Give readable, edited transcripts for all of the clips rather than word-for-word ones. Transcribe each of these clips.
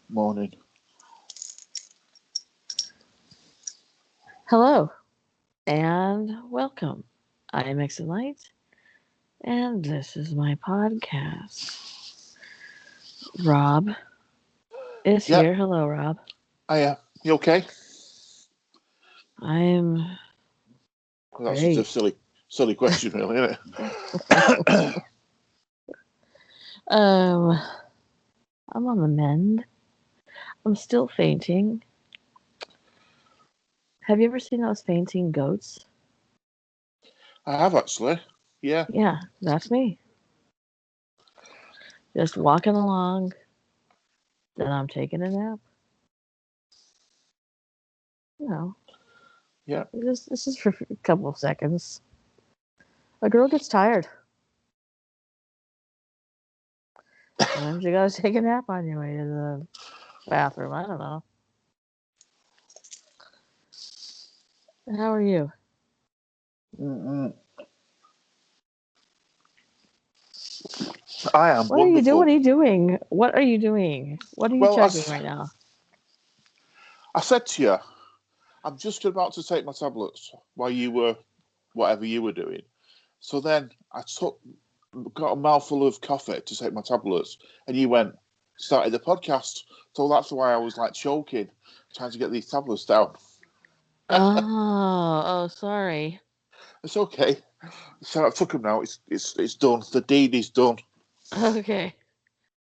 Morning. Hello and welcome. I am Exolite, and this is my podcast. Rob is Yep. here. Hello, Rob. You okay? I'm That's just a great. silly question, really, isn't it? Um, I'm on the mend. I'm still fainting. Have you ever seen those fainting goats? I have actually. Yeah. Yeah, that's me. Just walking along, then I'm taking a nap. You know, Yeah. this is for a couple of seconds. A girl gets tired. Sometimes you gotta take a nap on your way to the bathroom. I don't know. How are you? Mm-mm. I am What are you doing? What wonderful. are you doing? What are you doing? What are you Well, chugging right now? I said to you, I'm just about to take my tablets while you were whatever you were doing. So then got a mouthful of coffee to take my tablets, and you started the podcast. So that's why I was like choking, trying to get these tablets down. Oh, sorry. It's okay. So I took them now. It's done. The deed is done. Okay.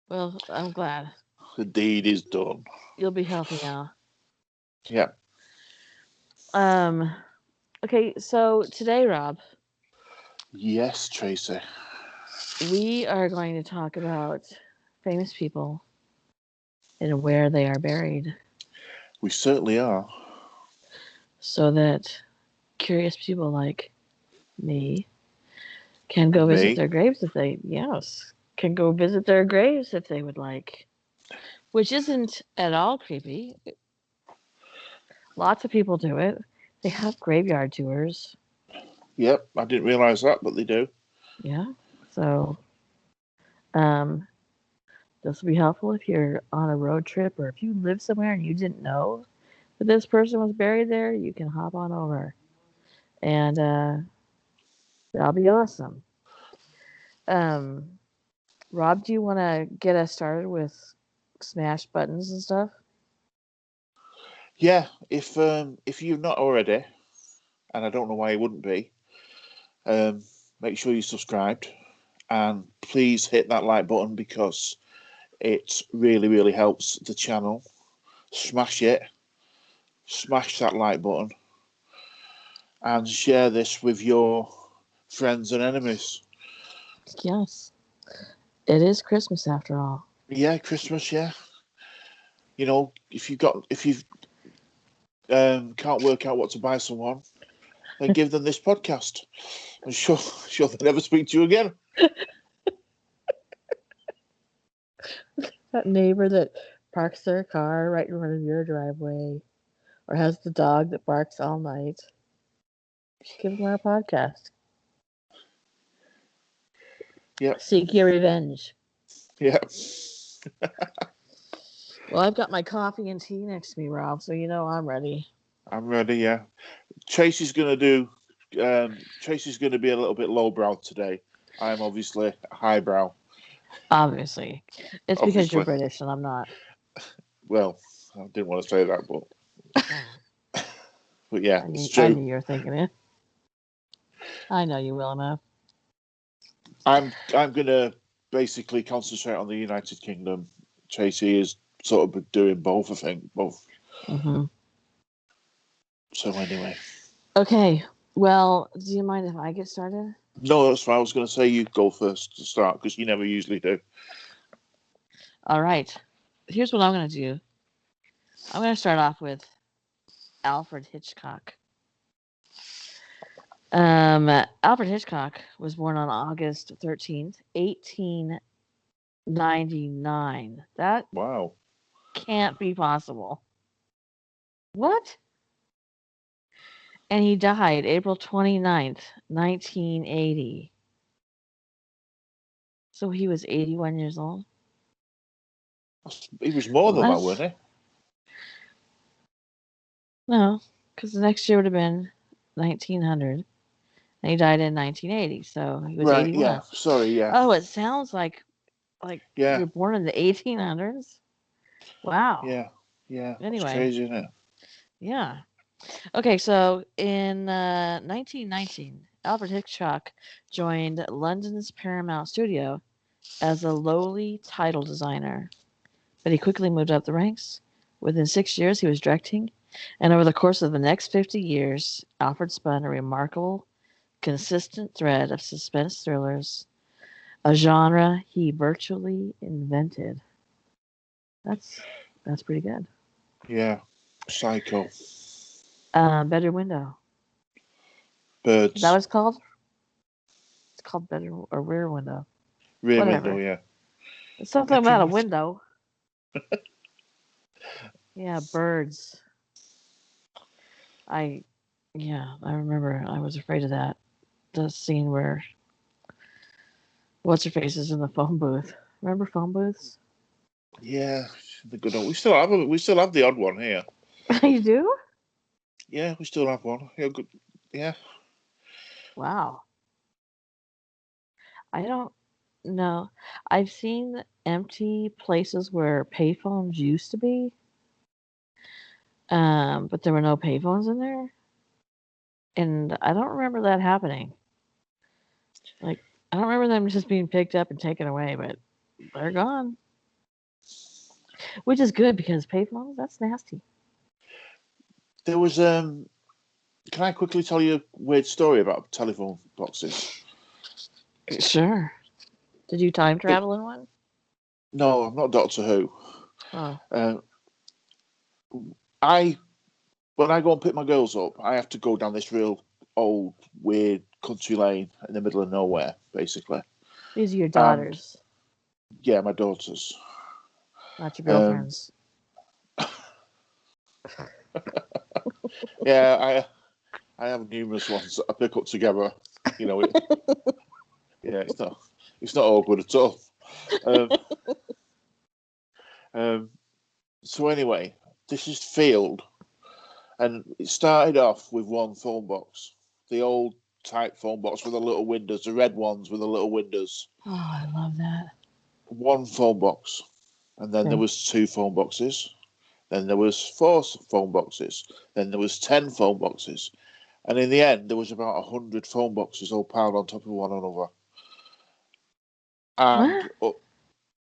Well, I'm glad. The deed is done. You'll be healthy now. Yeah. Um, okay, so today, Rob, Yes, Tracy. we are going to talk about famous people and where they are buried We certainly are. so that curious people like me can go visit Me. their graves if they, yes, can go visit their graves if they would like. Which isn't at all creepy. Lots of people do it. They have graveyard tours. Yep, I didn't realise that, but they do. Yeah. So, um, this will be helpful if you're on a road trip or if you live somewhere and you didn't know that this person was buried there. You can hop on over, and that'll be awesome. Um, Rob, do you want to get us started with smash buttons and stuff? Yeah, if you've not already, and I don't know why you wouldn't be, um, make sure you're subscribed and please hit that like button because it really, really helps the channel. Smash it, smash that like button, and share this with your friends and enemies. Yes. It is Christmas after all. Yeah, Christmas. Yeah, if you can't work out what to buy someone, then give them this podcast. I'm sure they'll never speak to you again. That neighbor that parks their car right in front of your driveway or has the dog that barks all night. Just give them our podcast. Yeah, Seek your revenge. yeah. Well, I've got my coffee and tea next to me, Rob, so you know I'm ready. I'm ready. Yeah, Tracy's gonna do. Tracy's gonna be a little bit lowbrow today. I'm obviously highbrow. Obviously. It's because you're Obviously, British and I'm not. well, I didn't want to say that, but yeah, it's I true. knew you were thinking it. I know you well enough. I'm gonna basically concentrate on the United Kingdom. Tracy is sort of doing both. I think both. Hmm. So anyway, Okay. Well, do you mind if I get started? no, that's fine. I was gonna say you go first to start because you never usually do. All right. Here's what I'm going to do. I'm going to start off with Alfred Hitchcock. Alfred Hitchcock was born on August 13th, 1899. That Wow. can't be possible. What? And he died April 29th, 1980. So he was 81 years old. He was more than that, Unless, wasn't no, because the next year would have been 1900, and he died in 1980, so he he? was Right, yeah. 81. Sorry, yeah. Oh, it sounds like Yeah, you're born in the 1800s. Wow. yeah, yeah. That's Anyway, crazy, isn't it? yeah. Okay, so in 1919, Alfred Hitchcock joined London's Paramount Studio as a lowly title designer, but he quickly moved up the ranks. Within 6 years, he was directing, and over the course of the next 50 years, Alfred spun a remarkable, consistent thread of suspense thrillers, a genre he virtually invented. That's that's pretty good. Yeah. Psycho. Better Window. Is that what Birds. it's called? It's called Better or Rear Window. Rear Window, Whatever. yeah. It's something about a window. Yeah, birds. I I remember I was afraid of that. The scene where what's her face is in the phone booth. Remember phone booths? Yeah, the good one. We still have the odd one here. You do? Yeah, we still have one. Yeah, good. Yeah. Wow. I don't know. I've seen empty places where payphones used to be, but there were no payphones in there, and I don't remember that happening. Like, I don't remember them just being picked up and taken away, but they're gone. Which is good because payphones, that's nasty. There was can I quickly tell you a weird story about telephone boxes? Sure. Did you time It, travel in one? no, I'm not Doctor Who. Oh. Uh, I when I go and pick my girls up, I have to go down this real old, weird country lane in the middle of nowhere, basically. These are your And daughters, yeah, my daughters. not your Um, girlfriends. yeah, I have numerous ones that I pick up together. You know, yeah, it's not awkward at all. Um, um, so anyway, this is Field, and it started off with one phone box, the old type phone box with the little windows, the red ones with the little windows. Oh, I love that. One phone box, and then there Okay. was two phone boxes. Then there was four phone boxes. Then there was 10 phone boxes, and in the end, there was about 100 phone boxes all piled on top of one another. And What?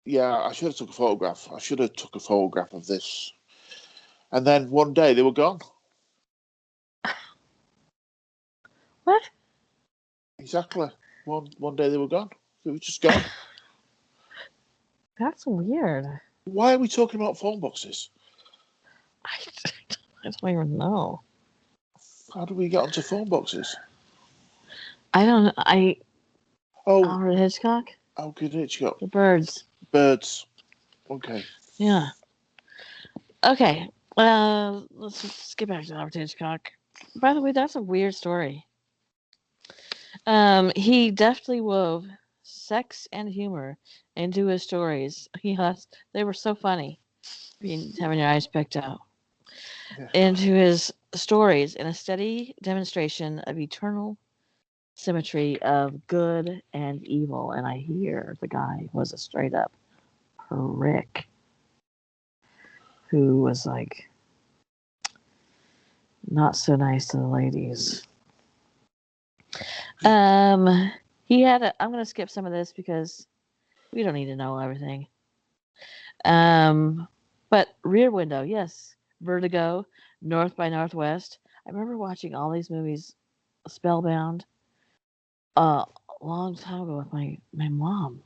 yeah, I should have took a photograph. I should have took a photograph of this. And then one day they were gone. What? Exactly. One day they were gone. They were just gone. That's weird. Why are we talking about phone boxes? I, I don't even know. How do we get onto phone boxes? I don't. Oh, Alfred Hitchcock. how good it got The birds. birds. Okay. Yeah. Okay. Let's get back to Alfred Hitchcock. By the way, that's a weird story. He deftly wove sex and humor into his stories. They were so funny, having your eyes picked out. Yeah. Into his stories in a steady demonstration of eternal symmetry of good and evil. And I hear the guy was a straight up prick who was like not so nice to the ladies. Um, he had a. I'm gonna skip some of this because we don't need to know everything. Um, but Rear Window, yes, Vertigo, North by Northwest. I remember watching all these movies, Spellbound, a long time ago with my mom.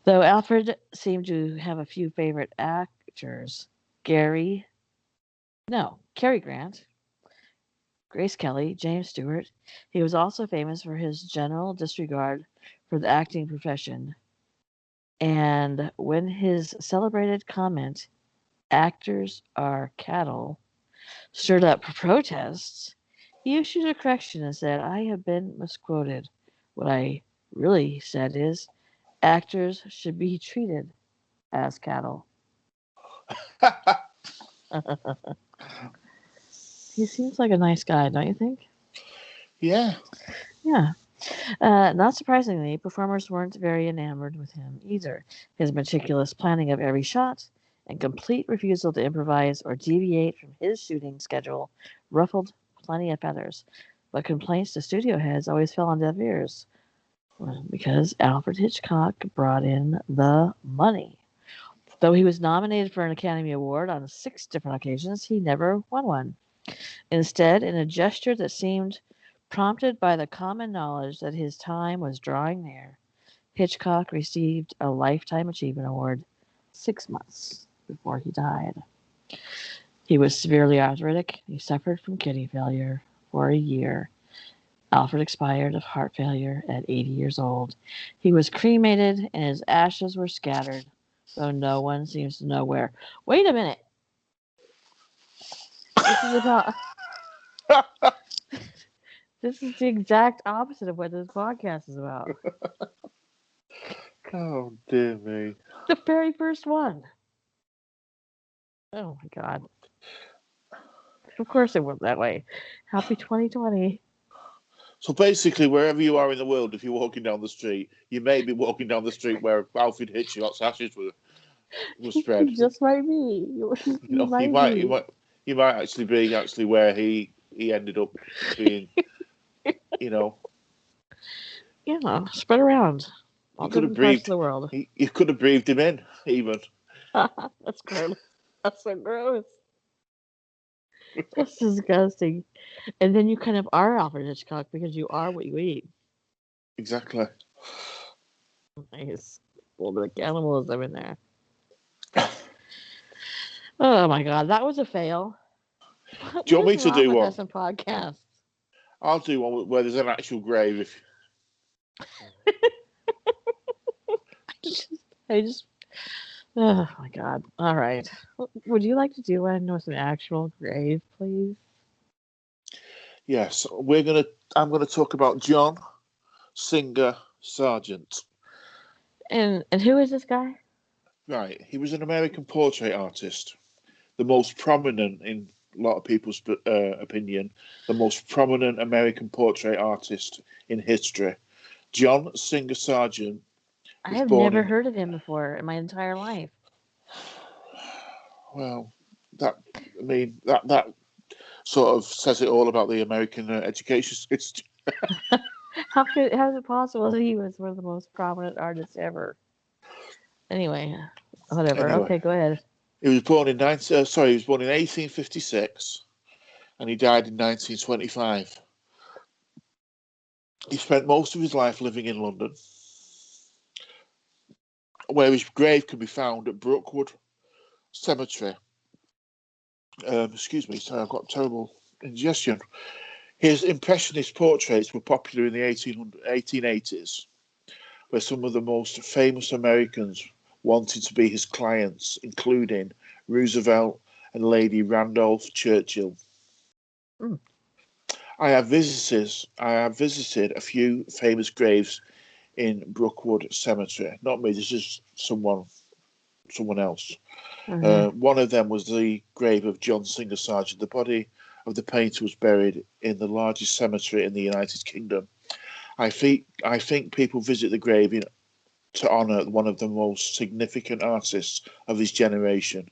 Though Alfred seemed to have a few favorite actors, Gary, no, Cary Grant, Grace Kelly, James Stewart. He was also famous for his general disregard for the acting profession. And when his celebrated comment, actors are cattle, stirred up protests, he issued a correction and said, I have been misquoted. What I really said is, actors should be treated as cattle. He seems like a nice guy, don't you think? Yeah. Yeah. Not surprisingly, performers weren't very enamored with him either. His meticulous planning of every shot and complete refusal to improvise or deviate from his shooting schedule ruffled plenty of feathers. But complaints to studio heads always fell on deaf ears because Alfred Hitchcock brought in the money. Though he was nominated for an Academy Award on 6 different occasions, he never won one. Instead, in a gesture that seemed prompted by the common knowledge that his time was drawing near, Hitchcock received a Lifetime Achievement Award 6 months before he died. He was severely arthritic. He suffered from kidney failure for a year. Alfred expired of heart failure at 80 years old. He was cremated and his ashes were scattered, though no one seems to know where. Wait a minute. This is about. This is the exact opposite of what this podcast is about. Oh, dear me. The very first one. Oh my god. Of course it went that way. Happy 2020. So basically, wherever you are in the world, if you're walking down the street, you may be walking down the street where Alfred Hitchcock's ashes were spread. Just might be. You might actually be where he ended up being. Yeah, spread around. All different parts of the world. You could have breathed him in, even. That's gross. That's so gross. That's disgusting. And then you kind of are Alfred Hitchcock because you are what you eat. Exactly. Nice. A little bit of cannibalism in there. Oh my god, that was a fail. Do you want me to do one? Some podcasts. I'll do one where there's an actual grave. Oh my god. All right. Would you like to do one with an actual grave, please? Yes, I'm gonna talk about John Singer Sargent. And who is this guy? Right, he was an American portrait artist, the most prominent in a lot of people's opinion, the most prominent American portrait artist in history. John Singer Sargent. I have never heard of him before in my entire life. Well, that sort of says it all about the American education system. How is it possible that he was one of the most prominent artists ever? Anyway, whatever. Anyway, okay, go ahead. He was born in 1856, and he died in 1925. He spent most of his life living in London, where his grave can be found at Brookwood Cemetery. Excuse me, sorry, I've got terrible indigestion. His impressionist portraits were popular in the 1880s, where some of the most famous Americans wanted to be his clients, including Roosevelt and Lady Randolph Churchill. Mm. I have visited a few famous graves in Brookwood Cemetery. Not me, this is someone else. Mm-hmm. One of them was the grave of John Singer Sargent. The body of the painter was buried in the largest cemetery in the United Kingdom. I think people visit the grave to honour one of the most significant artists of his generation.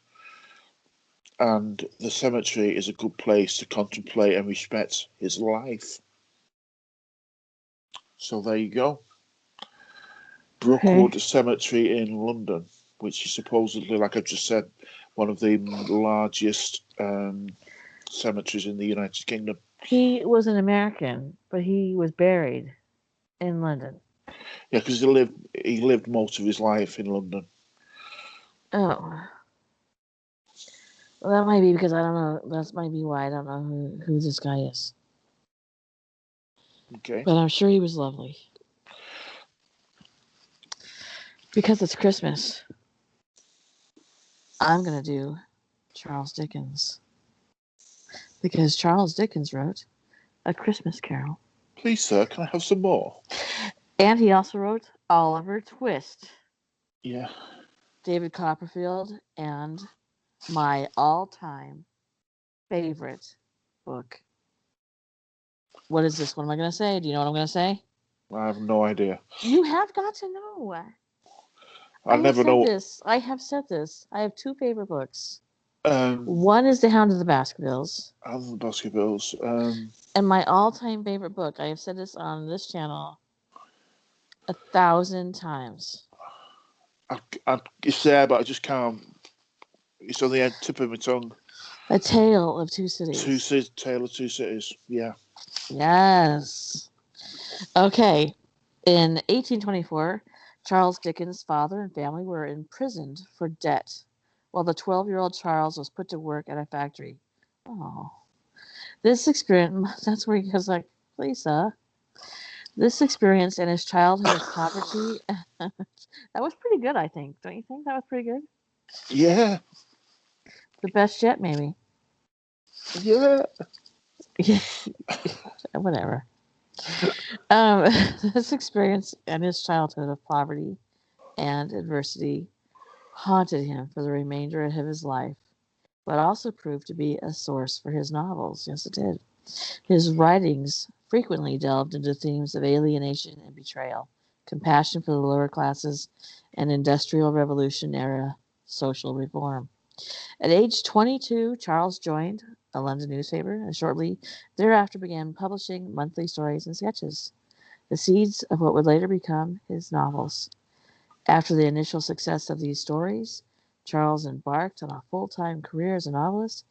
And the cemetery is a good place to contemplate and respect his life. So there you go. Brookwood Cemetery in London, which is supposedly, like I've just said, one of the largest cemeteries in the United Kingdom. He was an American, but he was buried in London. Yeah, because he lived most of his life in London. Oh. Well, that might be because I don't know. That might be why I don't know who this guy is. Okay. But I'm sure he was lovely. Because it's Christmas, I'm going to do Charles Dickens. Because Charles Dickens wrote A Christmas Carol. Please, sir, can I have some more? And he also wrote Oliver Twist. Yeah. David Copperfield and my all-time favorite book. What is this? What am I going to say? Do you know what I'm going to say? I have no idea. You have got to know. I never know. I have said this. I have two favorite books. Um, One is The Hound of the Baskervilles. and the Baskervilles. And my all-time favorite book, I have said this on this channel 1,000 times. It's there, but I just can't. It's on the tip of my tongue. A Tale of Two Cities. Tale of Two Cities. Yeah. Yes. Okay. In 1824, Charles Dickens' father and family were imprisoned for debt, while the 12-year-old Charles was put to work at a factory. Oh. This experience, that's where he goes like, Lisa. This experience and his childhood of poverty, that was pretty good, I think. Don't you think that was pretty good? Yeah. The best yet, maybe. Yeah. Whatever. This experience and his childhood of poverty and adversity haunted him for the remainder of his life, but also proved to be a source for his novels. Yes, it did. His writings frequently delved into themes of alienation and betrayal, compassion for the lower classes, and Industrial Revolution era social reform. At age 22, Charles joined a London newspaper and shortly thereafter began publishing monthly stories and sketches, the seeds of what would later become his novels. After the initial success of these stories, Charles embarked on a full-time career as a novelist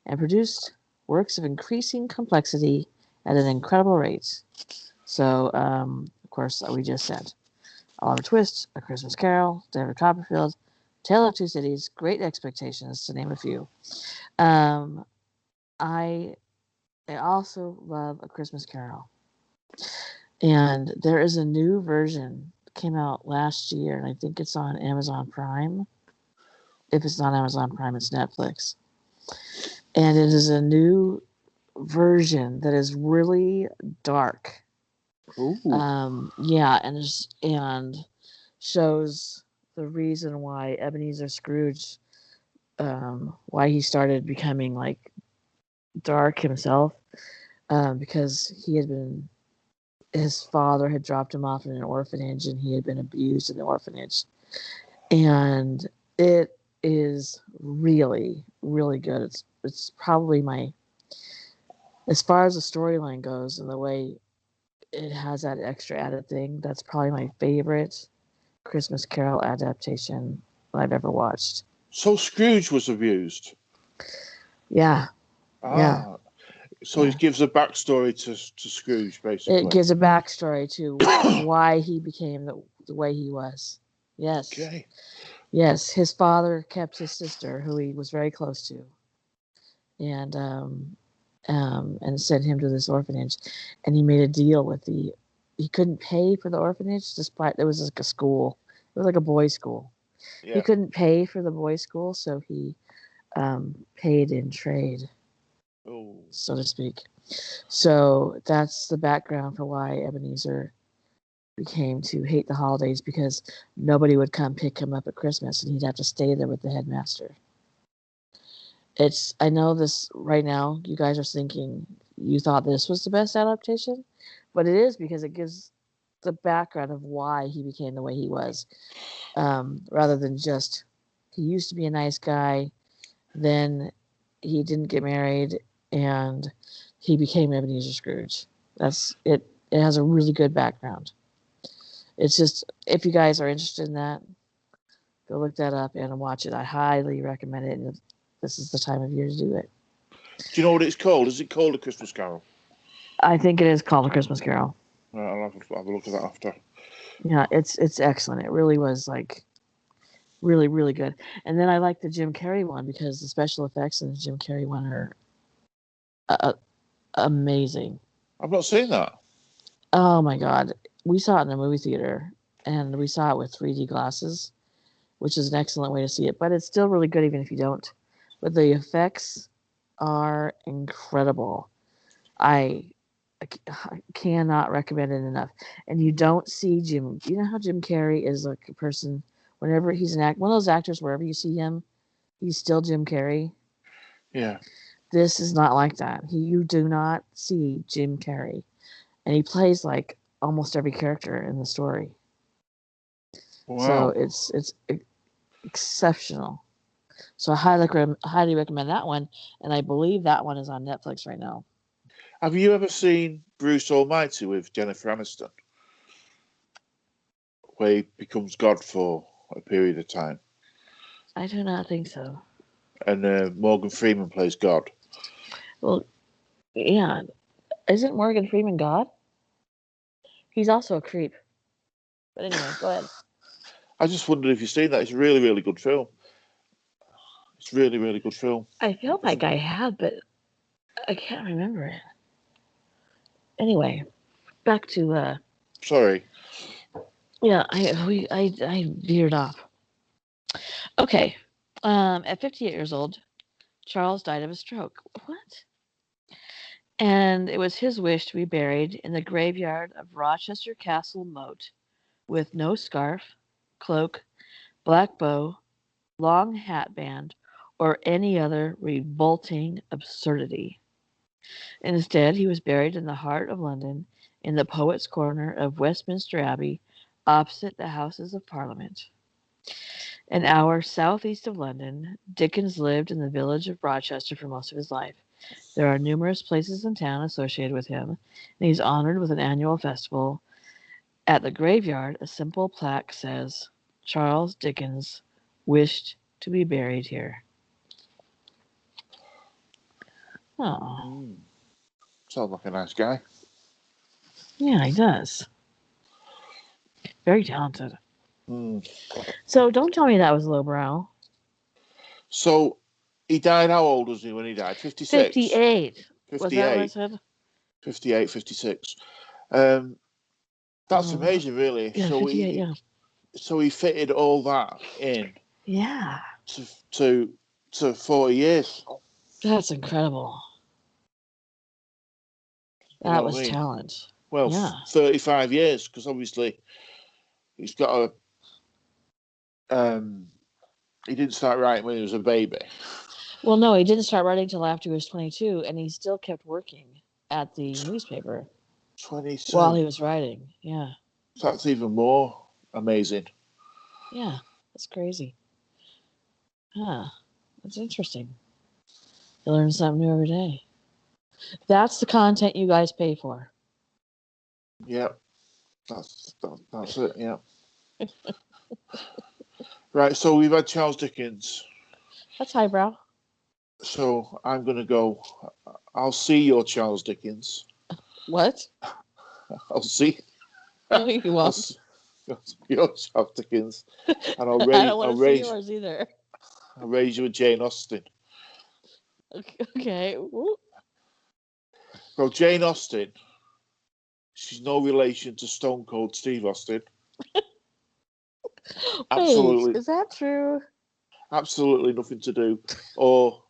and produced works of increasing complexity at an incredible rate. So, of course, we just said Oliver Twist, A Christmas Carol, David Copperfield, Tale of Two Cities, Great Expectations, to name a few. Um, I also love A Christmas Carol. And there is a new version that came out last year, and I think it's on Amazon Prime. If it's not Amazon Prime, it's Netflix. And it is a new version that is really dark. Ooh. Yeah, and shows the reason why Ebenezer Scrooge, why he started becoming like dark himself, because his father had dropped him off in an orphanage and he had been abused in the orphanage. And it is really, really good. It's probably as far as the storyline goes and the way it has that extra added thing, that's probably my favorite Christmas Carol adaptation I've ever watched. So Scrooge was abused. Yeah. Yeah. So it gives a backstory to Scrooge, basically. It gives a backstory to why he became the way he was. Yes. Okay. Yes, his father kept his sister, who he was very close to, and sent him to this orphanage, and he made a deal with he couldn't pay for the orphanage despite there was like a school. It was like a boys' school. Yeah. He couldn't pay for the boys' school, so he paid in trade, so to speak. So that's the background for why Ebenezer became to hate the holidays, because nobody would come pick him up at Christmas and he'd have to stay there with the headmaster. I know this right now, you guys are thinking you thought this was the best adaptation, but it is because it gives the background of why he became the way he was, rather than just he used to be a nice guy, then he didn't get married and he became Ebenezer Scrooge. That's it. It has a really good background. It's just, if you guys are interested in that, go look that up and watch it. I highly recommend it, and this is the time of year to do it. Do you know what it's called? Is it called A Christmas Carol? I think it is called A Christmas Carol. I'll have a look at that after. Yeah, it's excellent. It really was like really, really good. And then I like the Jim Carrey one because the special effects in the Jim Carrey one are amazing. I've not seen that. Oh my God. We saw it in the movie theater, and we saw it with 3D glasses, which is an excellent way to see it. But it's still really good even if you don't. But the effects are incredible. I cannot recommend it enough. And you don't see Jim. You know how Jim Carrey is like a person, whenever he's one of those actors, wherever you see him, he's still Jim Carrey. Yeah. This is not like that. You do not see Jim Carrey, and he plays like almost every character in the story. So Wow. it's exceptional. So I highly recommend that one, and I believe that one is on Netflix right now. Have you ever seen Bruce Almighty with Jennifer Aniston, where he becomes God for a period of time, I do not think so. and Morgan Freeman plays God? Well, yeah, isn't Morgan Freeman God? He's also a creep. But anyway, go ahead. I just wondered if you've seen that. It's a really, really good film. It's really, really good film. I feel like I have, but I can't remember it. Anyway, back to Sorry. yeah, I veered off. Okay. At 58 years old, Charles died of a stroke. What? And it was his wish to be buried in the graveyard of Rochester Castle Moat with no scarf, cloak, black bow, long hat band, or any other revolting absurdity. Instead, he was buried in the heart of London, in the Poets' Corner of Westminster Abbey, opposite the Houses of Parliament. An hour southeast of London, Dickens lived in the village of Rochester for most of his life. There are numerous places in town associated with him, and he's honored with an annual festival. At the graveyard, a simple plaque says, Charles Dickens wished to be buried here. Oh, Sounds like a nice guy. yeah, he does. Very talented. Mm. So don't tell me that was lowbrow. So he died. How old was he when he died? 56? 58. Was that what I 58. said? 58, 56. That's amazing, really. Yeah, 58, yeah. So he fitted all that in Yeah. to 40 years. That's incredible. That was talent. Well, yeah. 35 years, because obviously he's got a. He didn't start writing when he was a baby. Well, no, he didn't start writing until after he was 22, and he still kept working at the newspaper 22. while he was writing. Yeah. That's even more amazing. Yeah, that's crazy. Huh. That's interesting. You learn something new every day. That's the content you guys pay for. Yep. That's it, yeah. Right, so we've had Charles Dickens. That's highbrow. So I'm going to go. I'll see your Charles Dickens. What? I'll see. No, you won't. Your Charles Dickens. And I'll I don't want to see yours either. I'll raise you a Jane Austen. Okay. Ooh. Well, Jane Austen, she's no relation to Stone Cold Steve Austin. Absolutely. Wait, is that true? Absolutely nothing to do. Or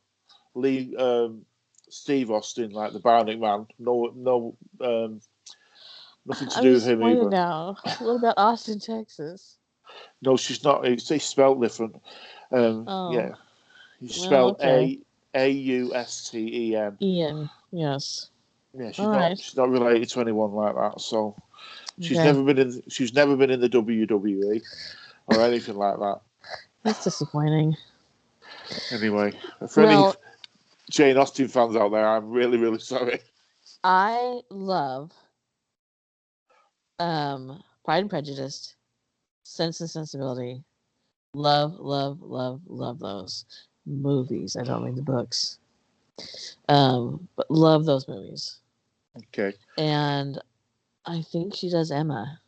Steve Austin, like the Bionic Man. No, nothing to do with him either. Now. What about Austin, Texas? No, she's not. It's spelled different. Yeah, you spell Austen. Ian, yes. Yeah, she's not related to anyone like that. So she's Okay. never been in the WWE or anything like that. That's disappointing. Anyway, for any Jane Austen fans out there, I'm really, really sorry. I love Pride and Prejudice, Sense and Sensibility. Love those movies. I don't mean the books. But love those movies. Okay. And I think she does Emma.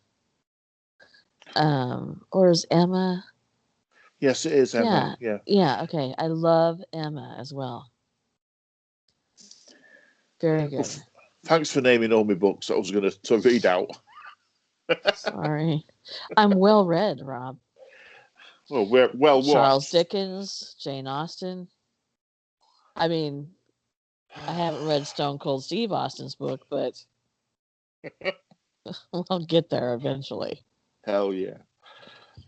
Or is Emma? Yes, it is Emma. Yeah. Yeah. Okay. I love Emma as well. Very good. Well, thanks for naming all my books I was going to read out. Sorry. I'm well read, Rob. Well, we're well watched. Charles Dickens, Jane Austen. I mean, I haven't read Stone Cold Steve Austin's book, but I'll get there eventually. Hell yeah.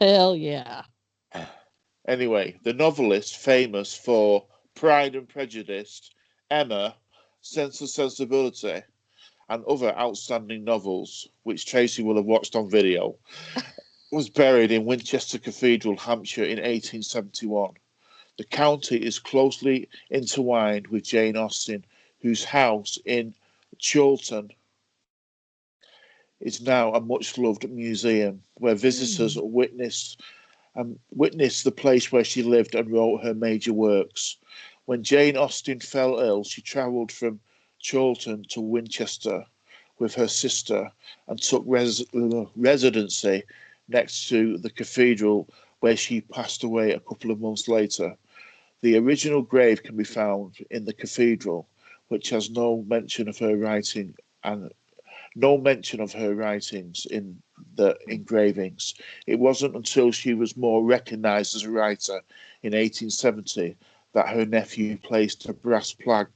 Hell yeah. Anyway, the novelist famous for Pride and Prejudice, Emma, Sense and Sensibility, and other outstanding novels, which Tracy will have watched on video, was buried in Winchester Cathedral, Hampshire in 1871. The county is closely intertwined with Jane Austen, whose house in Chorlton is now a much-loved museum where visitors witness the place where she lived and wrote her major works. When Jane Austen fell ill, she travelled from Chorlton to Winchester with her sister and took residency next to the cathedral, where she passed away a couple of months later. The original grave can be found in the cathedral, which has no mention of her writing and no mention of her writings in the engravings. It wasn't until she was more recognised as a writer in 1870 that her nephew placed a brass plaque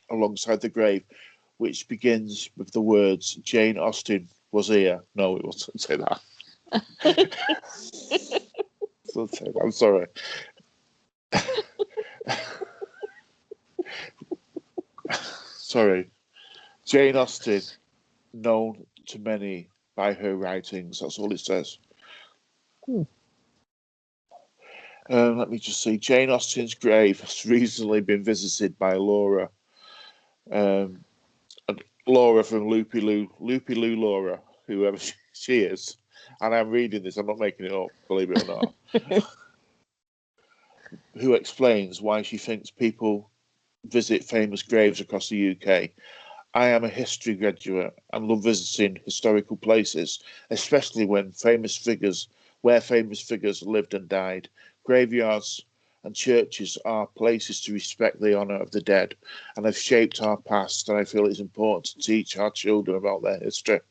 alongside the grave, which begins with the words, Jane Austen was here. No, it wasn't say that. I'm sorry. Sorry. Jane Austen, known to many by her writings. That's all it says. Let me just see. Jane Austen's grave has recently been visited by Laura. Laura from Loopy Loo Laura, whoever she is. And I'm reading this, I'm not making it up, believe it or not. Who explains why she thinks people visit famous graves across the UK. I am a history graduate and love visiting historical places, especially where famous figures lived and died. Graveyards and churches are places to respect the honour of the dead and have shaped our past, and I feel it's important to teach our children about their history.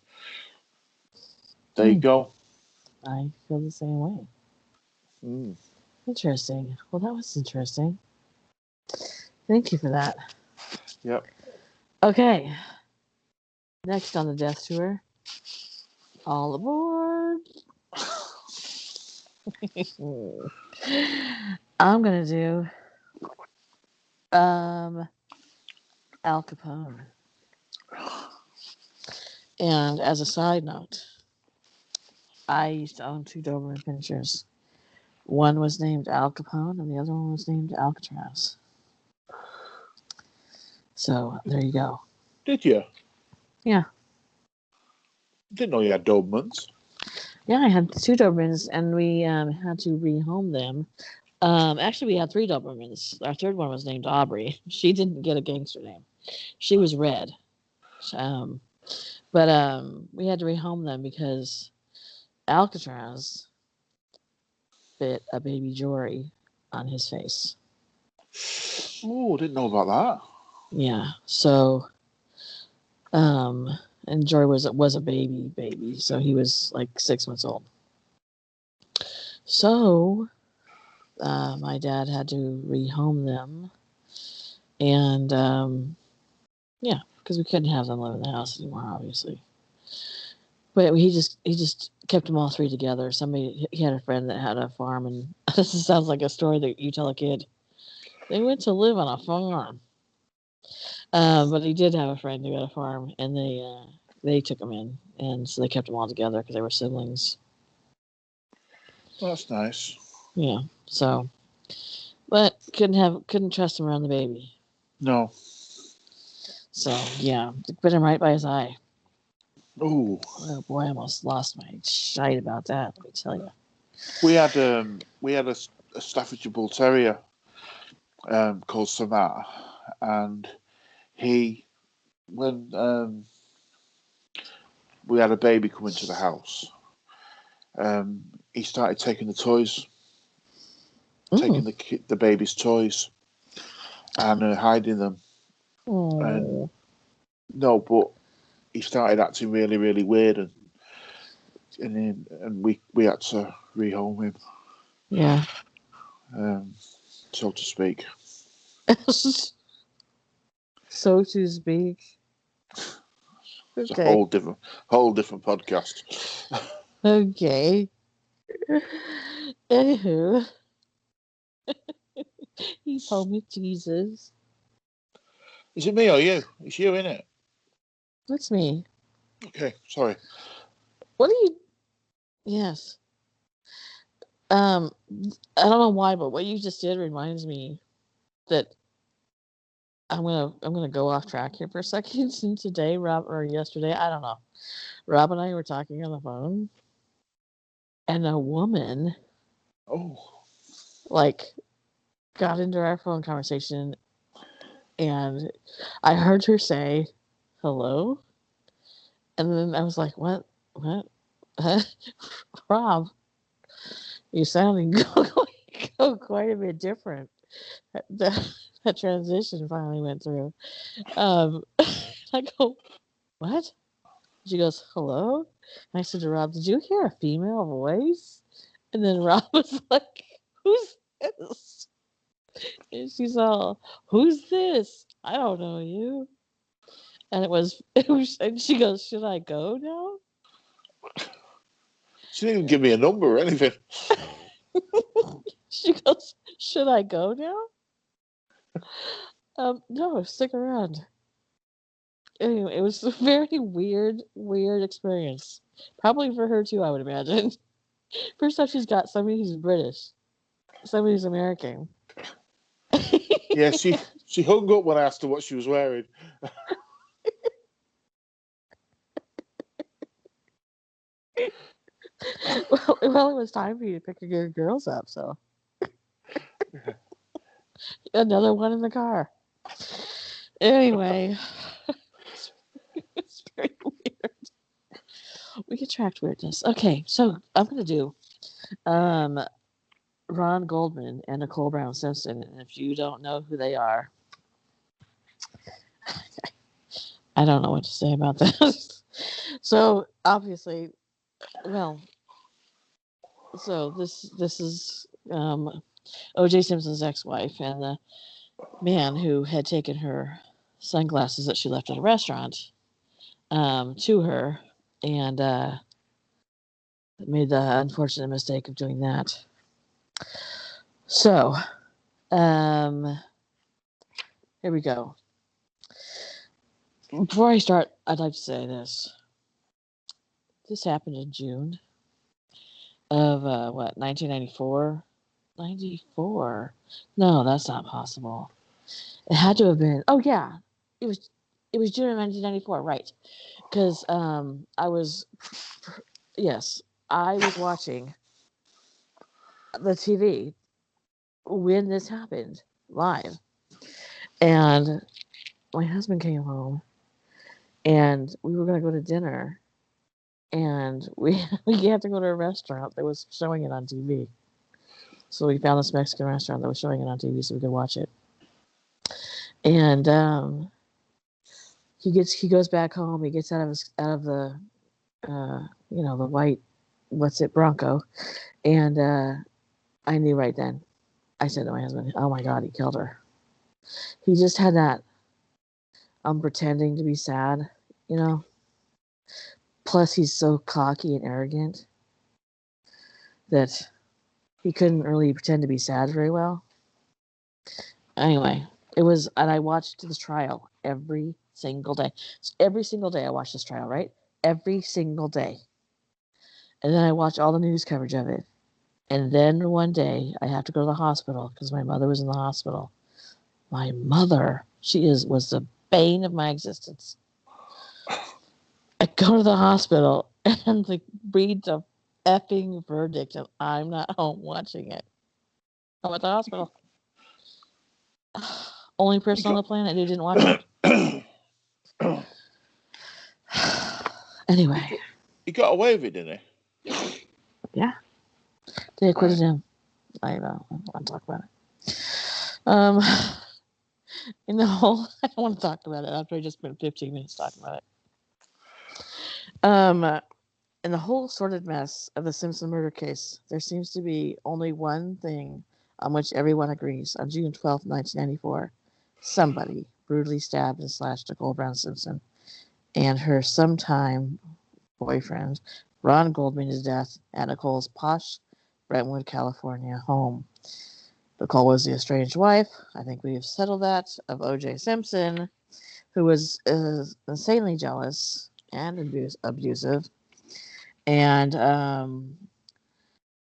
There you go. I feel the same way. Interesting. Well, that was interesting. Thank you for that. Yep. Okay. Next on the death tour. All aboard. I'm going to do Al Capone. And as a side note, I used to own 2 Doberman Pinschers. One was named Al Capone and the other one was named Alcatraz. So there you go. Did you? Yeah. Didn't know you had Dobermans. Yeah, I had 2 Dobermans and we had to rehome them. Actually, we had 3 Dobermans. Our third one was named Aubrey. She didn't get a gangster name. She was red. But we had to rehome them because Alcatraz bit a baby Jory on his face. Oh, didn't know about that. Yeah. So, and Jory was a baby, so he was like 6 months old. So, my dad had to rehome them, and yeah, because we couldn't have them live in the house anymore, obviously. But he just kept them all 3 together. He had a friend that had a farm, and this sounds like a story that you tell a kid. They went to live on a farm. But he did have a friend who had a farm, and they took him in, and so they kept them all together because they were siblings. Well, that's nice. Yeah. So, but couldn't trust him around the baby. No. So yeah, bit him right by his eye. Oh boy, I almost lost my shite about that. Let me tell you. We had a Staffordshire Bull Terrier called Samar, and when we had a baby come into the house, he started taking the toys, taking the baby's toys, and hiding them. And, no, but he started acting really, really weird, and we had to rehome him. Yeah. So to speak. So to speak. It's a whole different podcast. Okay. Anywho, he told me Jesus. Is it me or you? It's you, isn't it? What's me? Okay, sorry. What are you? Yes. I don't know why, but what you just did reminds me that I'm gonna go off track here for a second. And today, Rob, or yesterday, I don't know. Rob and I were talking on the phone, and a woman Oh, like got into our phone conversation, and I heard her say hello, and then I was like, what, Rob, you sounding quite a bit different. That transition finally went through. I go, what? She goes, hello? And I said to Rob, did you hear a female voice? And then Rob was like, who's this? And she's all, who's this? I don't know you. And and she goes, should I go now? she didn't even give me a number or anything. She goes, should I go now? No, stick around. Anyway, it was a very weird experience. Probably for her too, I would imagine. First off, she's got somebody who's British, somebody who's American. Yeah, she hung up when I asked her what she was wearing. Well, it was time for you to pick your girls up, so another one in the car. Anyway, it's very weird. We attract weirdness. Okay, so I'm gonna do um, Ron Goldman and Nicole Brown Simpson, and if you don't know who they are, I don't know what to say about this. So obviously, well, so this is O.J. Simpson's ex-wife and the man who had taken her sunglasses that she left at a restaurant to her and made the unfortunate mistake of doing that. So, here we go. Before I start, I'd like to say this. This happened in June of 1994? 94? No, that's not possible. It had to have been. Oh yeah, it was. It was June of 1994, right? Because I was, yes, I was watching the TV when this happened live, and my husband came home, and we were gonna go to dinner, and we we had to go to a restaurant that was showing it on TV. So we found this Mexican restaurant that was showing it on TV, so we could watch it. And he goes back home. He gets out of the the white Bronco, and I knew right then. I said to my husband, "Oh my God, he killed her." He just had that pretending to be sad, you know. Plus, he's so cocky and arrogant that he couldn't really pretend to be sad very well. Anyway, it was, and I watched this trial every single day. Every single day I watched this trial, right? Every single day. And then I watched all the news coverage of it. And then one day I have to go to the hospital because my mother was in the hospital. My mother, was the bane of my existence. I go to the hospital and they read the effing verdict, and I'm not home watching it. I'm at the hospital. Only person on the planet who didn't watch it. Anyway. He got away with it, didn't he? Yeah. They acquitted him. I don't want to talk about it. In the whole, I don't want to talk about it after I just spent 15 minutes talking about it. In the whole sordid mess of the Simpson murder case, there seems to be only one thing on which everyone agrees. On June 12, 1994, somebody brutally stabbed and slashed Nicole Brown Simpson and her sometime boyfriend, Ron Goldman, to death at Nicole's posh Brentwood, California home. Nicole was the estranged wife, I think we've settled that, of O.J. Simpson, who was insanely jealous and abusive. And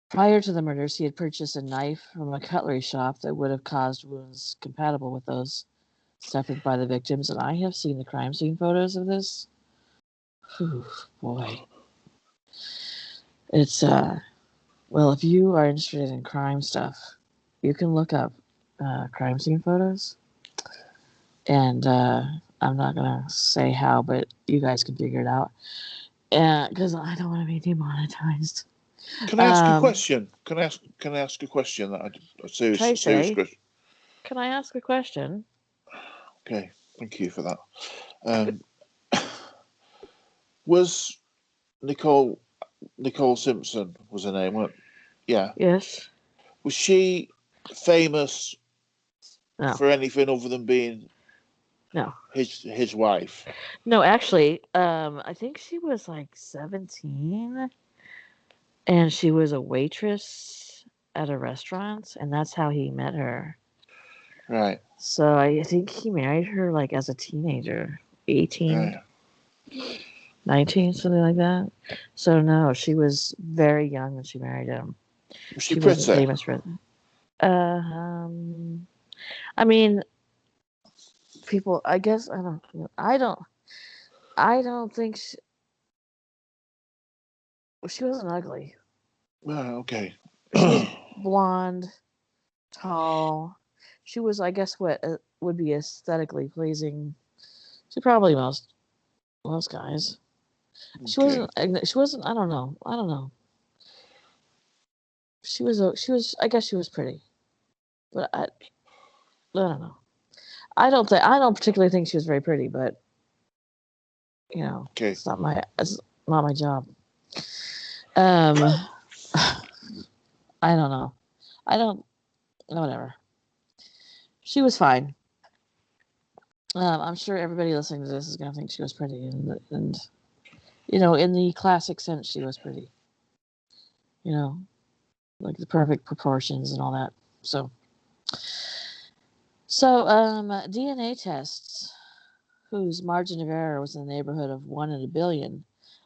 prior to the murders, he had purchased a knife from a cutlery shop that would have caused wounds compatible with those suffered by the victims. And I have seen the crime scene photos of this. Whew, boy. It's, well, if you are interested in crime stuff, you can look up crime scene photos. And I'm not going to say how, but you guys can figure it out. Because I don't want to be demonetized. Can I ask a question? Can I ask a question? A serious question. Can I ask a question? Okay, thank you for that. Was Nicole Simpson was her name? What? Yeah. Yes. Was she famous No. for anything other than being his wife? No, actually, I think she was like 17, and she was a waitress at a restaurant, and that's how he met her. Right. So I think he married her like as a teenager, 18, 19, something like that. So no, she was very young when she married him. Was she pretty? Wasn't famous for it. I mean, people. I guess I don't think she wasn't ugly. Okay. She was blonde, tall. She was, I guess, what would be aesthetically pleasing to probably most guys. Okay. She wasn't. I don't know. She was. I guess she was pretty, but I don't know. I don't particularly think she was very pretty, but okay. It's not my job. I don't know. Whatever. She was fine. I'm sure everybody listening to this is going to think she was pretty, and in the classic sense, she was pretty. Like the perfect proportions and all that. So DNA tests, whose margin of error was in the neighborhood of 1 in a billion,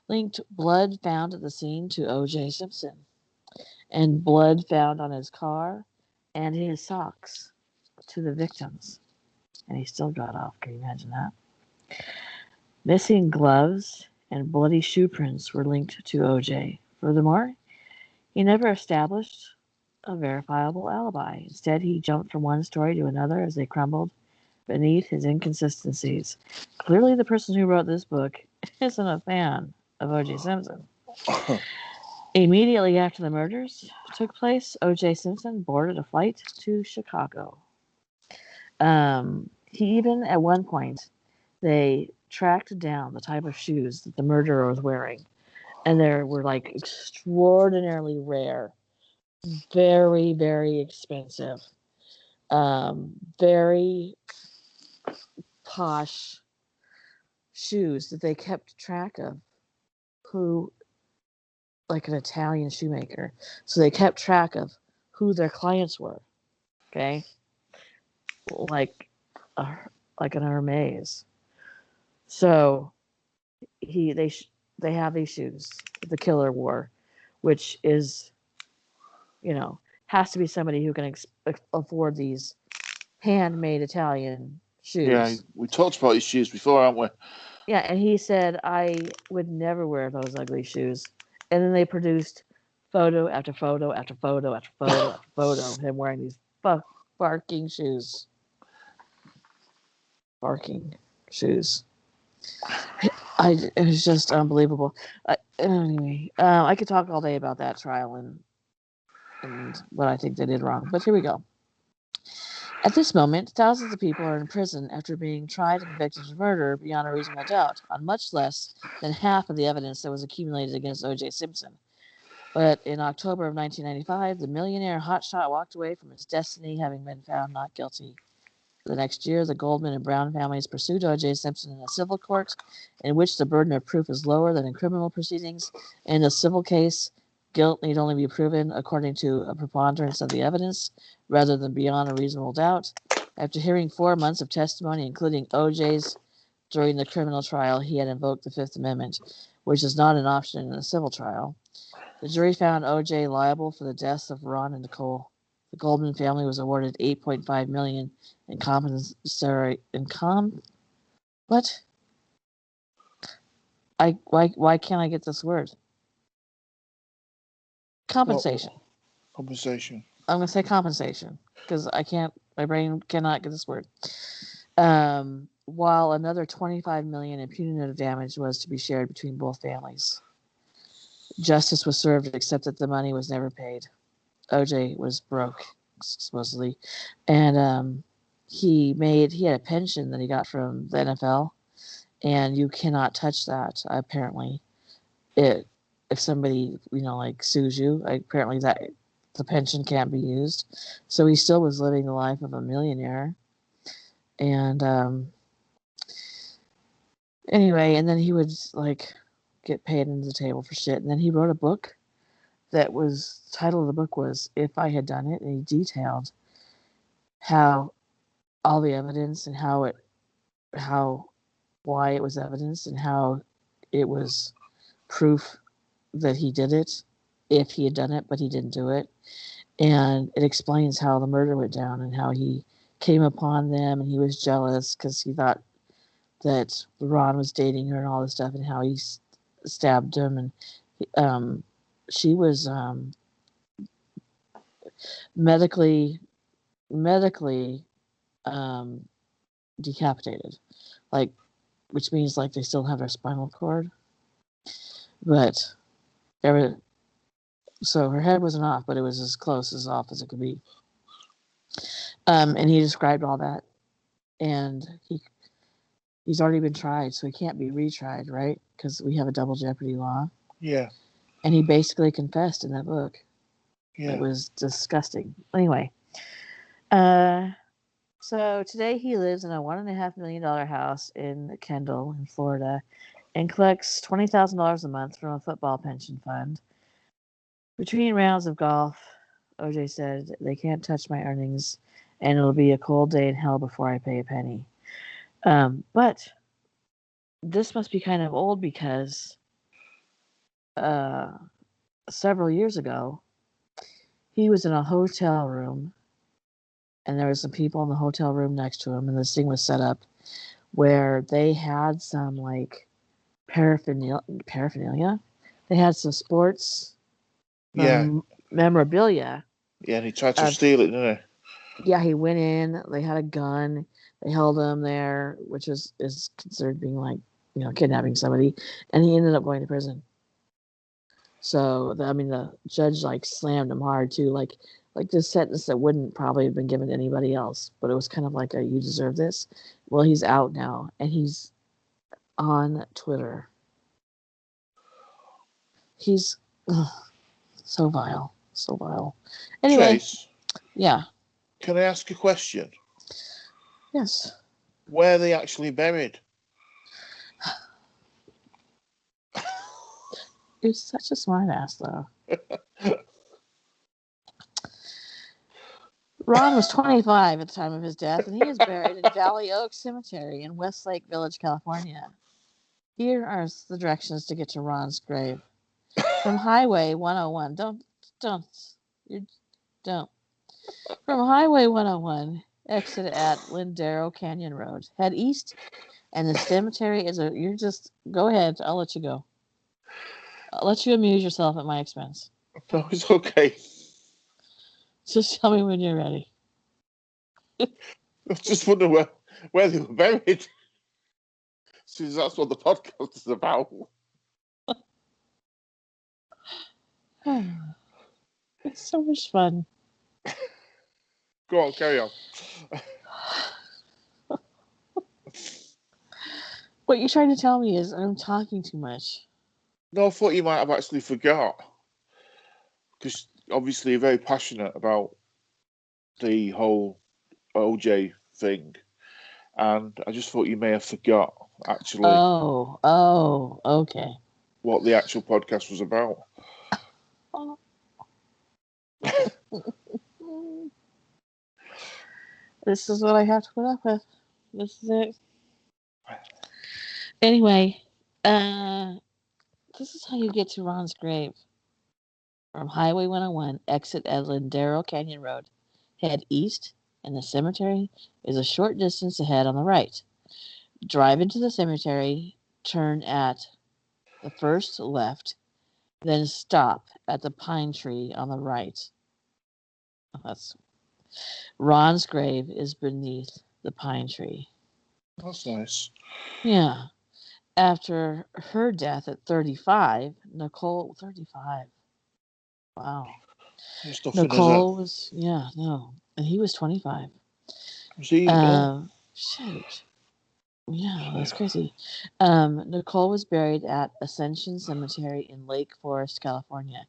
linked blood found at the scene to O.J. Simpson, and blood found on his car and his socks to the victims. And he still got off. Can you imagine that? Missing gloves and bloody shoe prints were linked to O.J. Furthermore, he never established a verifiable alibi. Instead, he jumped from one story to another as they crumbled beneath his inconsistencies. Clearly, the person who wrote this book isn't a fan of O.J. Simpson. Immediately after the murders took place, O.J. Simpson boarded a flight to Chicago. He even, at one point, they tracked down the type of shoes that the murderer was wearing. And they were like extraordinarily rare, very, very expensive, very posh shoes that they kept track of, who, like an Italian shoemaker. So they kept track of who their clients were. Okay. Like an Hermes. So they have these shoes the killer wore, which is, has to be somebody who can afford these handmade Italian shoes. Yeah, we talked about his shoes before, haven't we? Yeah, and he said, I would never wear those ugly shoes. And then they produced photo after photo after photo after photo after photo of him wearing these barking shoes. Barking shoes. It was just unbelievable. Anyway, I could talk all day about that trial and what I think they did wrong, but here we go. At this moment, thousands of people are in prison after being tried and convicted of murder beyond a reasonable doubt on much less than half of the evidence that was accumulated against O.J. Simpson. But in October of 1995, the millionaire hotshot walked away from his destiny, having been found not guilty. The next year, the Goldman and Brown families pursued O.J. Simpson in a civil court, in which the burden of proof is lower than in criminal proceedings. In a civil case, Guilt need only be proven according to a preponderance of the evidence rather than beyond a reasonable doubt. After hearing 4 months of testimony, including OJ's during the criminal trial, he had invoked the Fifth Amendment, which is not an option in a civil trial. The jury found OJ liable for the deaths of Ron and Nicole. The Goldman family was awarded $8.5 million in compensatory income. What? Why can't I get this word? Compensation. Compensation. I'm gonna say compensation because I can't. My brain cannot get this word. While another $25 million in punitive damage was to be shared between both families. Justice was served, except that the money was never paid. OJ was broke, supposedly, and he had a pension that he got from the NFL, and you cannot touch that. Apparently, if somebody like sues you, apparently that the pension can't be used. So he still was living the life of a millionaire, and anyway, and then he would get paid under the table for shit, and then he wrote a book. That was the title of the book was If I Had Done It, and he detailed how all the evidence and why it was evidence and how it was proof that he did it if he had done it, but he didn't do it. And it explains how the murder went down and how he came upon them and he was jealous because he thought that Ron was dating her and all this stuff, and how he stabbed him, and she was medically decapitated, which means they still have their spinal cord, but so her head wasn't off, but it was as close as off as it could be. And he described all that, and he's already been tried, so he can't be retried, right? Because we have a double jeopardy law. Yeah. And he basically confessed in that book. Yeah. It was disgusting. Anyway, so today he lives in a $1.5 million house in Kendall, in Florida, and collects $20,000 a month from a football pension fund. Between rounds of golf, OJ said, "They can't touch my earnings, and it'll be a cold day in hell before I pay a penny." But this must be kind of old because several years ago, he was in a hotel room, and there were some people in the hotel room next to him, and this thing was set up where they had some paraphernalia. They had some sports memorabilia. Yeah, and he tried to steal it, didn't he? Yeah, he went in. They had a gun. They held him there, which is considered being kidnapping somebody, and he ended up going to prison. So the judge slammed him hard too, like this sentence that wouldn't probably have been given to anybody else, but it was kind of like a "you deserve this." Well, he's out now, and he's on Twitter. He's so vile, so vile. Anyway, Chase, yeah. Can I ask a question? Yes. Where are they actually buried? You're such a smart ass, though. Ron was 25 at the time of his death, and he is buried in Valley Oak Cemetery in Westlake Village, California. Here are the directions to get to Ron's grave. From Highway 101, don't. From Highway 101, exit at Lindero Canyon Road. Head east, and the cemetery is you're just, go ahead, I'll let you go. I'll let you amuse yourself at my expense. No, it's okay. Just tell me when you're ready. I just wonder where they were buried. Since that's what the podcast is about. It's so much fun. Go on, carry on. What you're trying to tell me is I'm talking too much. No, I thought you might have actually forgot. Because obviously you're very passionate about the whole OJ thing. And I just thought you may have forgot, actually. Oh, okay. What the actual podcast was about. Oh, This is what I have to put up with. This is it. Anyway, this is how you get to Ron's grave. From Highway 101, exit at Lindero Canyon Road. Head east, and the cemetery is a short distance ahead on the right. Drive into the cemetery, turn at the first left, then stop at the pine tree on the right. That's Ron's grave is beneath the pine tree. That's nice. Yeah. After her death at 35, Nicole, 35. Wow. There's nothing, Nicole was, no. And he was 25. is he? Shoot. Yeah, that's crazy. Nicole was buried at Ascension Cemetery in Lake Forest, California.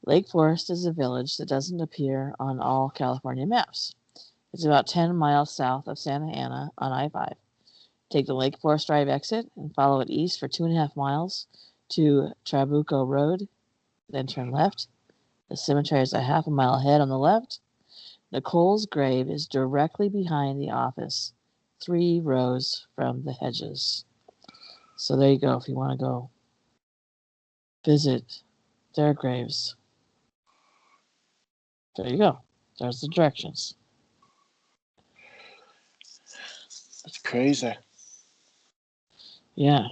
Lake Forest is a village that doesn't appear on all California maps. It's about 10 miles south of Santa Ana on I-5. Take the Lake Forest Drive exit and follow it east for 2.5 miles to Trabuco Road, then turn left. The cemetery is a half a mile ahead on the left. Nicole's grave is directly behind the office, 3 rows from the hedges. So there you go if you want to go visit their graves. There you go. There's the directions. That's crazy. Yeah.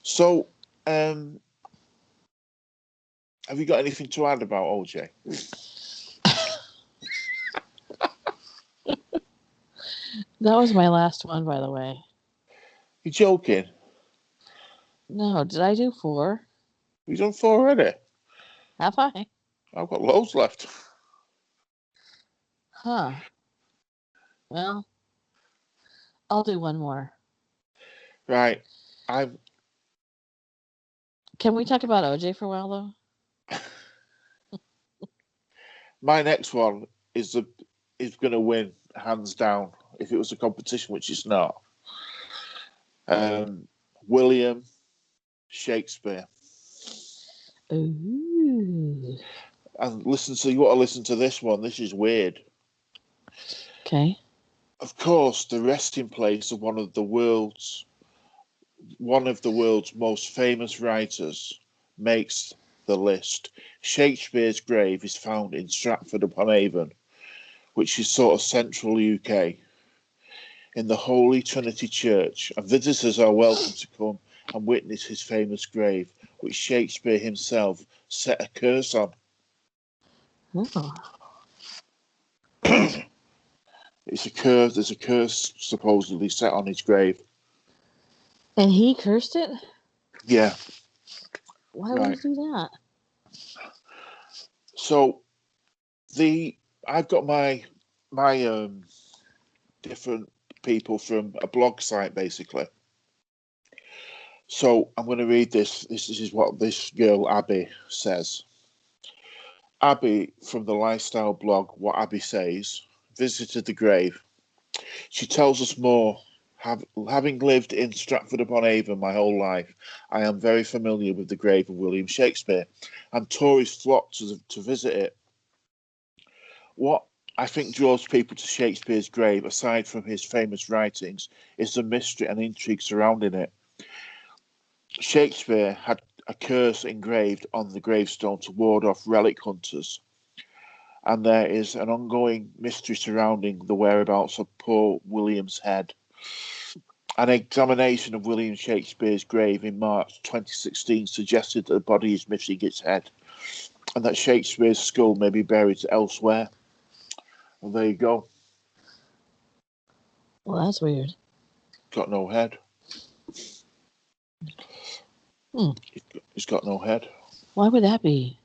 So, have you got anything to add about OJ? That was my last one, by the way. You joking? No, did I do 4? We've done 4 already. Have I? I've got loads left. Huh. Well, I'll do one more. Right. Can we talk about OJ for a while, though? My next one is going to win hands down if it was a competition, which it's not. William Shakespeare. Ooh. And you want to listen to this one. This is weird. Okay. Of course, the resting place of one of the world's most famous writers makes the list. Shakespeare's grave is found in Stratford-upon-Avon, which is sort of central UK, in the Holy Trinity Church, and visitors are welcome to come and witness his famous grave, which Shakespeare himself set a curse on. Oh. There's a curse supposedly set on his grave. And he cursed it? Yeah. Why would he do that? So I've got my different people from a blog site, basically. So I'm going to read this. This is what this girl, Abby, says. Abby, from the lifestyle blog What Abby Says, visited the grave. She tells us more. Having lived in Stratford-upon-Avon my whole life, I am very familiar with the grave of William Shakespeare, and tourists flock to visit it. What I think draws people to Shakespeare's grave, aside from his famous writings, is the mystery and intrigue surrounding it. Shakespeare had a curse engraved on the gravestone to ward off relic hunters, and there is an ongoing mystery surrounding the whereabouts of poor William's head. An examination of William Shakespeare's grave in March 2016 suggested that the body is missing its head, and that Shakespeare's skull may be buried elsewhere. Well, there you go. Well, that's weird. Got no head. He's got no head. Why would that be?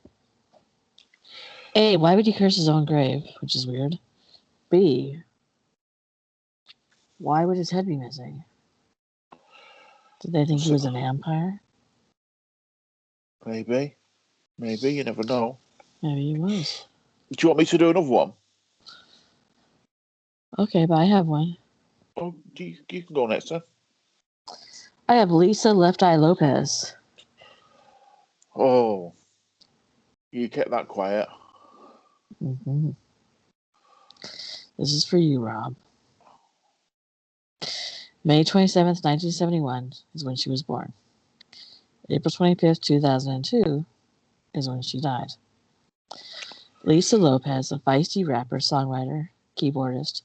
A, why would he curse his own grave, which is weird? B, why would his head be missing? Did they think he was a vampire? Maybe. You never know. Maybe he was. Do you want me to do another one? Okay, but I have one. Oh, you can go next then. I have Lisa Left Eye Lopez. Oh, you kept that quiet. Mm-hmm. This is for you, Rob. May 27th, 1971 is when she was born. April 25th, 2002 is when she died. Lisa Lopez, a feisty rapper, songwriter, keyboardist,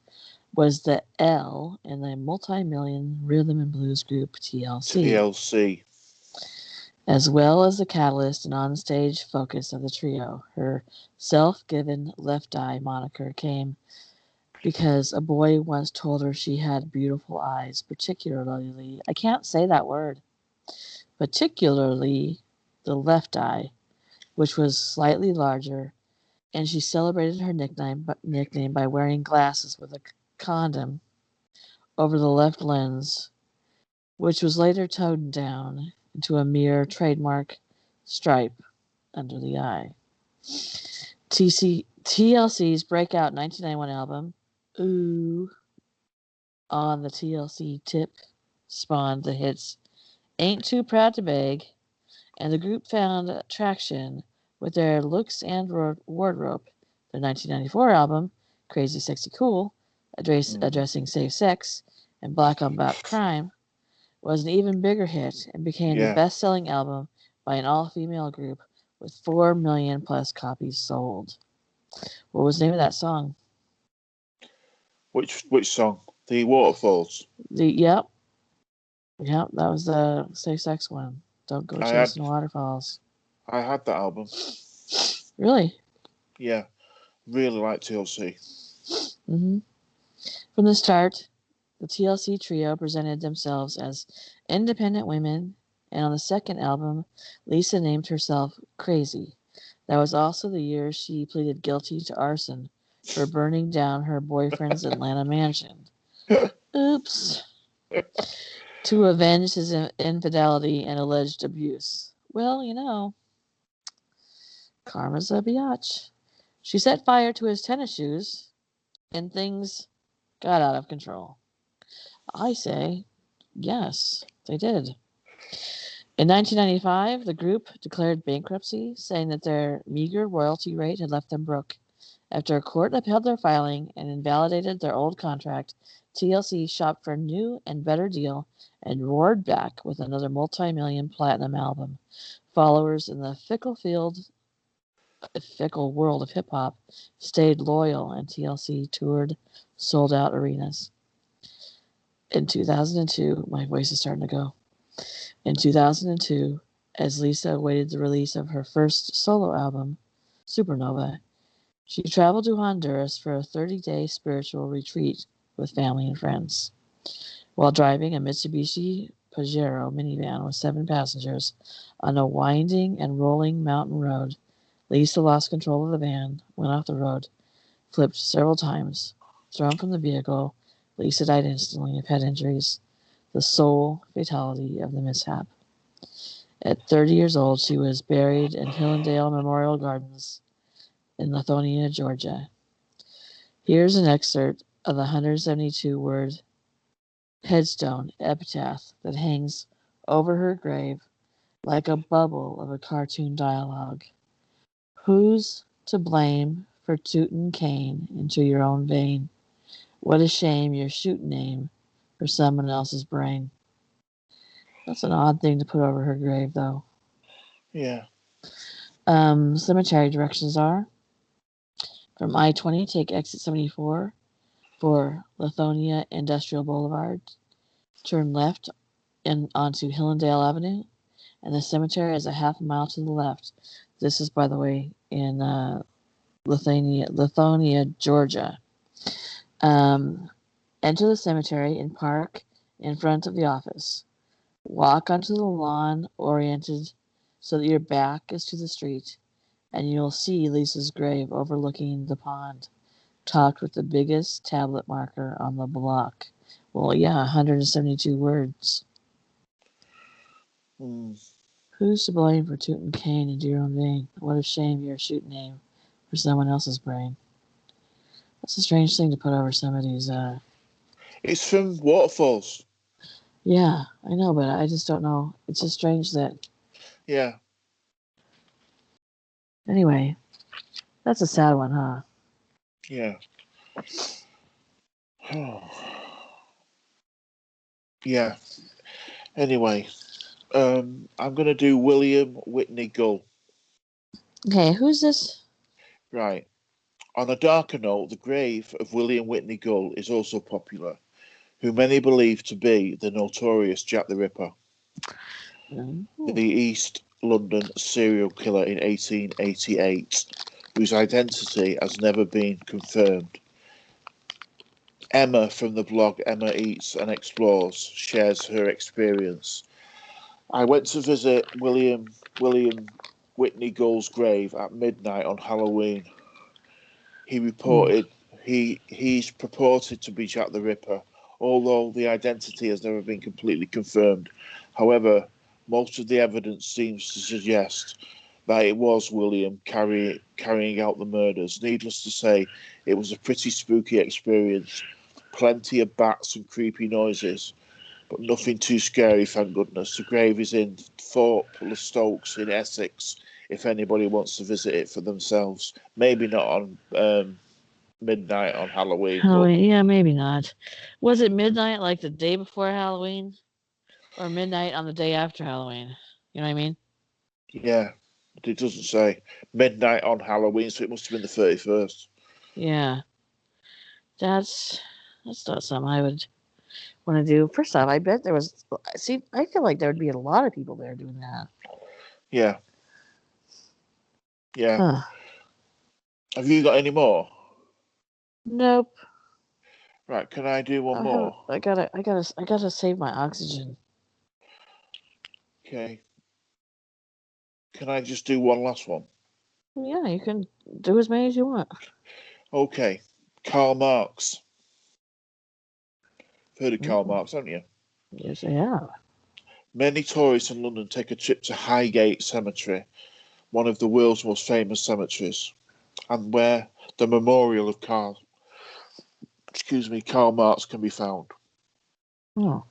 was the L in the multi-million rhythm and blues group TLC. TLC. As well as the catalyst and onstage focus of the trio. Her self-given Left Eye moniker came because a boy once told her she had beautiful eyes, particularly, I can't say that word, particularly the left eye, which was slightly larger, and she celebrated her nickname by wearing glasses with a condom over the left lens, which was later toned down into a mere trademark stripe under the eye. TLC's breakout 1991 album, Ooh, on the TLC tip, spawned the hits Ain't Too Proud to Beg, and the group found traction with their Looks and Wardrobe. Their 1994 album, Crazy Sexy Cool, addressing safe sex and black on black crime, was an even bigger hit and became the best-selling album by an all-female group with 4 million plus copies sold. What was the name of that song? Which song? The Waterfalls. Yep, that was the safe sex one. Don't go chasing waterfalls. I had that album. Really? Yeah, really like TLC. Mm-hmm. From the start, the TLC trio presented themselves as independent women, and on the second album, Lisa named herself Crazy. That was also the year she pleaded guilty to arson for burning down her boyfriend's Atlanta mansion. Oops. To avenge his infidelity and alleged abuse. Well, you know, karma's a biatch. She set fire to his tennis shoes, and things got out of control. I say, yes, they did. In 1995, the group declared bankruptcy, saying that their meager royalty rate had left them broke. After a court upheld their filing and invalidated their old contract, TLC shopped for a new and better deal and roared back with another multi-million platinum album. Followers in the fickle world of hip-hop stayed loyal, and TLC toured sold-out arenas. In 2002, my voice is starting to go. In 2002, as Lisa awaited the release of her first solo album, Supernova, she traveled to Honduras for a 30-day spiritual retreat with family and friends. While driving a Mitsubishi Pajero minivan with 7 passengers on a winding and rolling mountain road, Lisa lost control of the van, went off the road, flipped several times. Thrown from the vehicle, Lisa died instantly of head injuries, the sole fatality of the mishap. At 30 years old, she was buried in Hillendale Memorial Gardens in Lithonia, Georgia. Here's an excerpt of the 172-word headstone epitaph that hangs over her grave like a bubble of a cartoon dialogue. Who's to blame for tootin' cane into your own vein? What a shame you're shootin' aim for someone else's brain. That's an odd thing to put over her grave, though. Yeah. Cemetery directions are: from I-20, take exit 74 for Lithonia Industrial Boulevard. Turn left onto Hillendale Avenue, and the cemetery is a half a mile to the left. This is, by the way, in Lithonia, Georgia. Enter the cemetery and park in front of the office. Walk onto the lawn oriented so that your back is to the street, and you'll see Lisa's grave overlooking the pond, topped with the biggest tablet marker on the block. Well, yeah, 172 words. Who's to blame for tootin' cane into your own vein? What a shame you're a shootin' aim for someone else's brain. That's a strange thing to put over somebody's. It's from Waterfalls. Yeah, I know, but I just don't know. It's just strange that. Yeah. Anyway, That's a sad one, huh? Yeah. Yeah. Anyway, I'm going to do William Whitney Gull. Okay, who's this? Right. On a darker note, the grave of William Whitney Gull is also popular, who many believe to be the notorious Jack the Ripper, the East London serial killer in 1888, whose identity has never been confirmed. Emma from the blog Emma Eats and Explores shares her experience. I went to visit William Whitney Gull's grave at midnight on Halloween. He reported he's purported to be Jack the Ripper, although the identity has never been completely confirmed. However, most of the evidence seems to suggest that it was William carrying out the murders. Needless to say, it was a pretty spooky experience. Plenty of bats and creepy noises, but nothing too scary, thank goodness. The grave is in Thorpe Le Stokes in Essex, if anybody wants to visit it for themselves. Maybe not on midnight on Halloween, Halloween, yeah, maybe not. Was it midnight like the day before Halloween? Or midnight on the day after Halloween? You know what I mean? yeah, it doesn't say midnight on Halloween, so it must have been the 31st. Yeah. That's not something I would want to do. First off, I bet there was. See, I feel like there would be a lot of people there doing that. Yeah. Yeah. Huh. Have you got any more? Nope. Right, can I do one more? I gotta save my oxygen. Okay. Can I just do one last one? Yeah, you can do as many as you want. Okay. Karl Marx. Heard of Karl Marx, haven't you? Yes, I have. Many tourists in London take a trip to Highgate Cemetery, one of the world's most famous cemeteries, and where the memorial of Karl Marx can be found. Oh.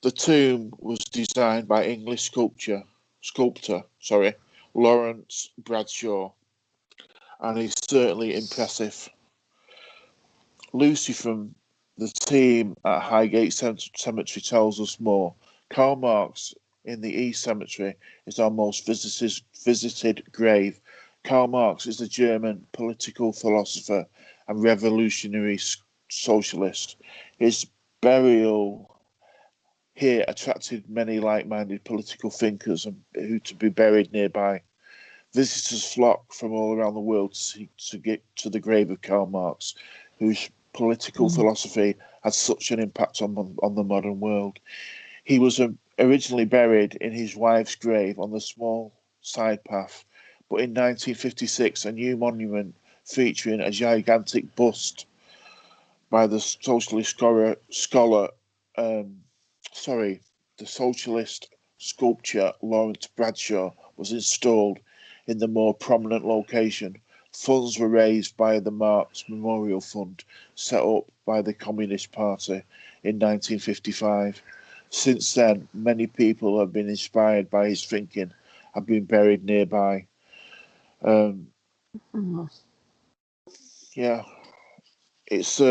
The tomb was designed by English sculptor, Lawrence Bradshaw, and is certainly impressive. Lucy from the team at Highgate Cemetery tells us more. Karl Marx in the East Cemetery is our most visited grave. Karl Marx is a German political philosopher and revolutionary socialist. His burial here attracted many like-minded political thinkers who to be buried nearby. Visitors flock from all around the world to get to the grave of Karl Marx, whose political philosophy had such an impact on the modern world. He was originally buried in his wife's grave on the small side path, but in 1956, a new monument featuring a gigantic bust by the socialist the socialist sculptor Lawrence Bradshaw was installed in the more prominent location. Funds were raised by the Marx Memorial Fund, set up by the Communist Party in 1955. Since then, many people have been inspired by his thinking, have been buried nearby. Yeah, it's.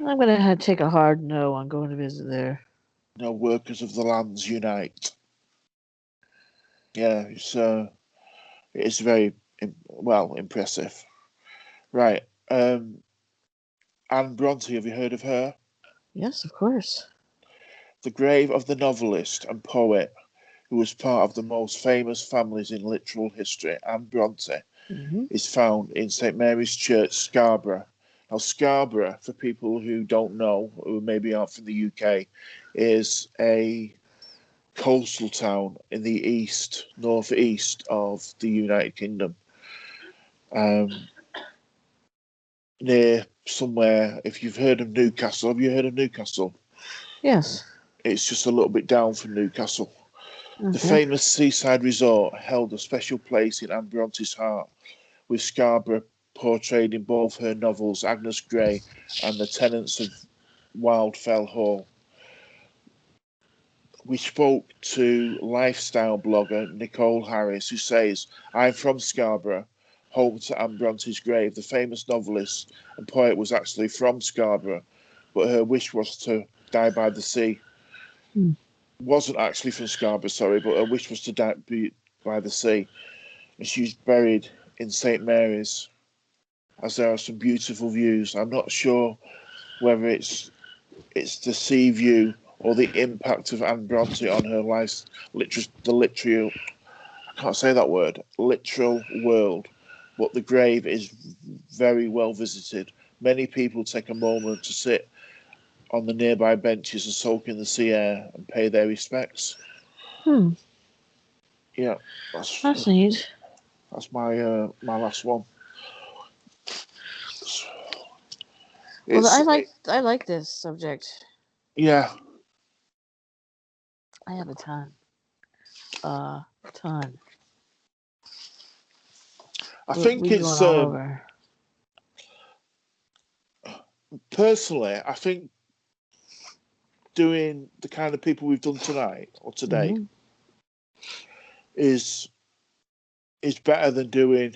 I'm gonna have to take a hard no on going to visit there. No, workers of the lands unite. Yeah, it's very impressive. Right, Anne Bronte. Have you heard of her? Yes, of course. The grave of the novelist and poet who was part of the most famous families in literal history, Anne Bronte, is found in St Mary's Church, Scarborough. Now, Scarborough, for people who don't know, who maybe aren't from the UK, is a coastal town in the northeast of the United Kingdom. Near somewhere, if you've heard of Newcastle, have you heard of Newcastle? Yes. It's just a little bit down from Newcastle. Okay. The famous seaside resort held a special place in Anne Bronte's heart, with Scarborough portrayed in both her novels Agnes Grey and The Tenants of Wildfell Hall. we spoke to lifestyle blogger Nicole Harris, who says, "I'm from Scarborough, home to Anne Bronte's grave. The famous novelist and poet was actually from Scarborough, but her wish was to die by the sea. Hmm. Wasn't actually from Scarborough, sorry, but her wish was to die by the sea. And she's buried in St Mary's, as there are some beautiful views. I'm not sure whether it's the sea view or the impact of Anne Bronte on her life, the literal, I can't say that word, literal world. But the grave is very well visited. Many people take a moment to sit on the nearby benches and soak in the sea air and pay their respects." Hmm. Yeah, That's neat. that's my last one. Well, It's I like this subject. yeah. I have a ton. Ton. I think We it's going all over. personally, I think doing the kind of people we've done tonight or today Mm-hmm. is better than doing.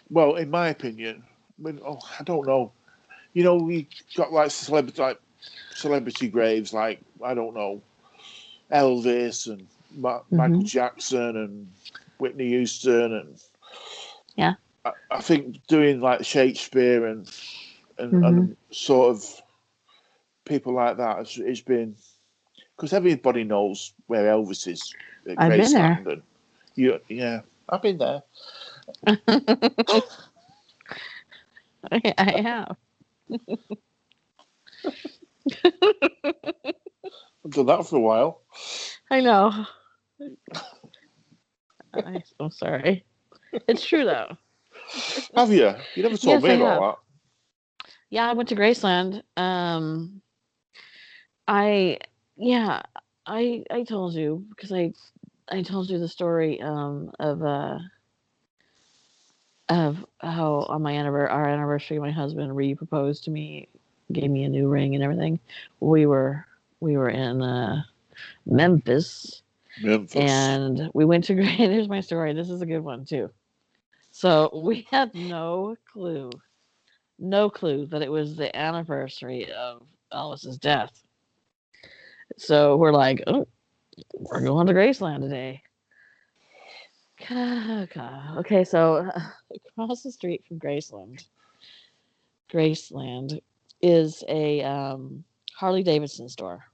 Well, in my opinion, I don't know. You know, we got like celebrity graves, like I don't know, Elvis and Michael Jackson and Whitney Houston, and Yeah. I think doing like Shakespeare and sort of people like that has been, because everybody knows where Elvis is at I've been there. Graceland, and yeah, I've been there. I have. I've done that for a while. I know. I'm sorry. It's true though. Have you? You never told Yes, me I have. about Yeah, I went to Graceland. I yeah, I told you because I told you the story of how on our anniversary my husband re-proposed to me, gave me a new ring and everything. We were in Memphis, and we went to here's my story. This is a good one too. So we had no clue that it was the anniversary of Elvis's death. So we're like, oh, we're going to Graceland today. Okay, so across the street from Graceland is a Harley Davidson store.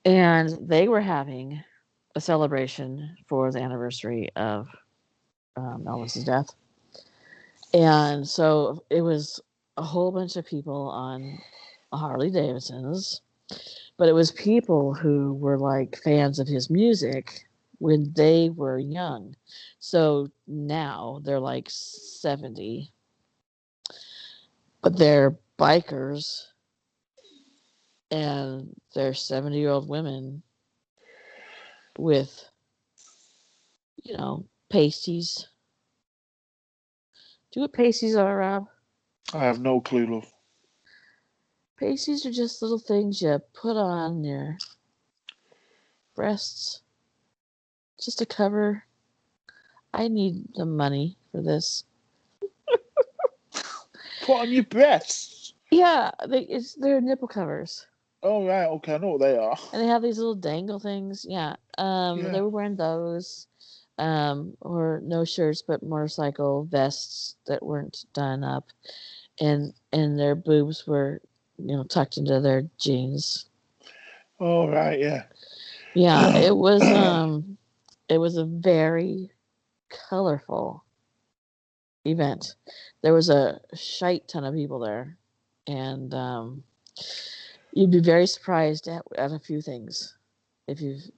And they were having a celebration for the anniversary of Elvis's death. And so it was a whole bunch of people on Harley Davidsons, but it was people who were like fans of his music when they were young. So now they're like 70, but they're bikers and they're 70-year-old women with, pasties. Do you know what pasties are, Rob? I have no clue, love. Pasties are just little things you put on your breasts just to cover. I need the money for this. Put on your breasts. Yeah, they're nipple covers. Oh right, okay, I know what they are. And they have these little dangle things. Yeah. They were wearing those. Or no shirts but motorcycle vests that weren't done up. And their boobs were, tucked into their jeans. Oh right, yeah. Yeah, it was a very colorful event. There was a shite ton of people there, and you'd be very surprised at a few things if you've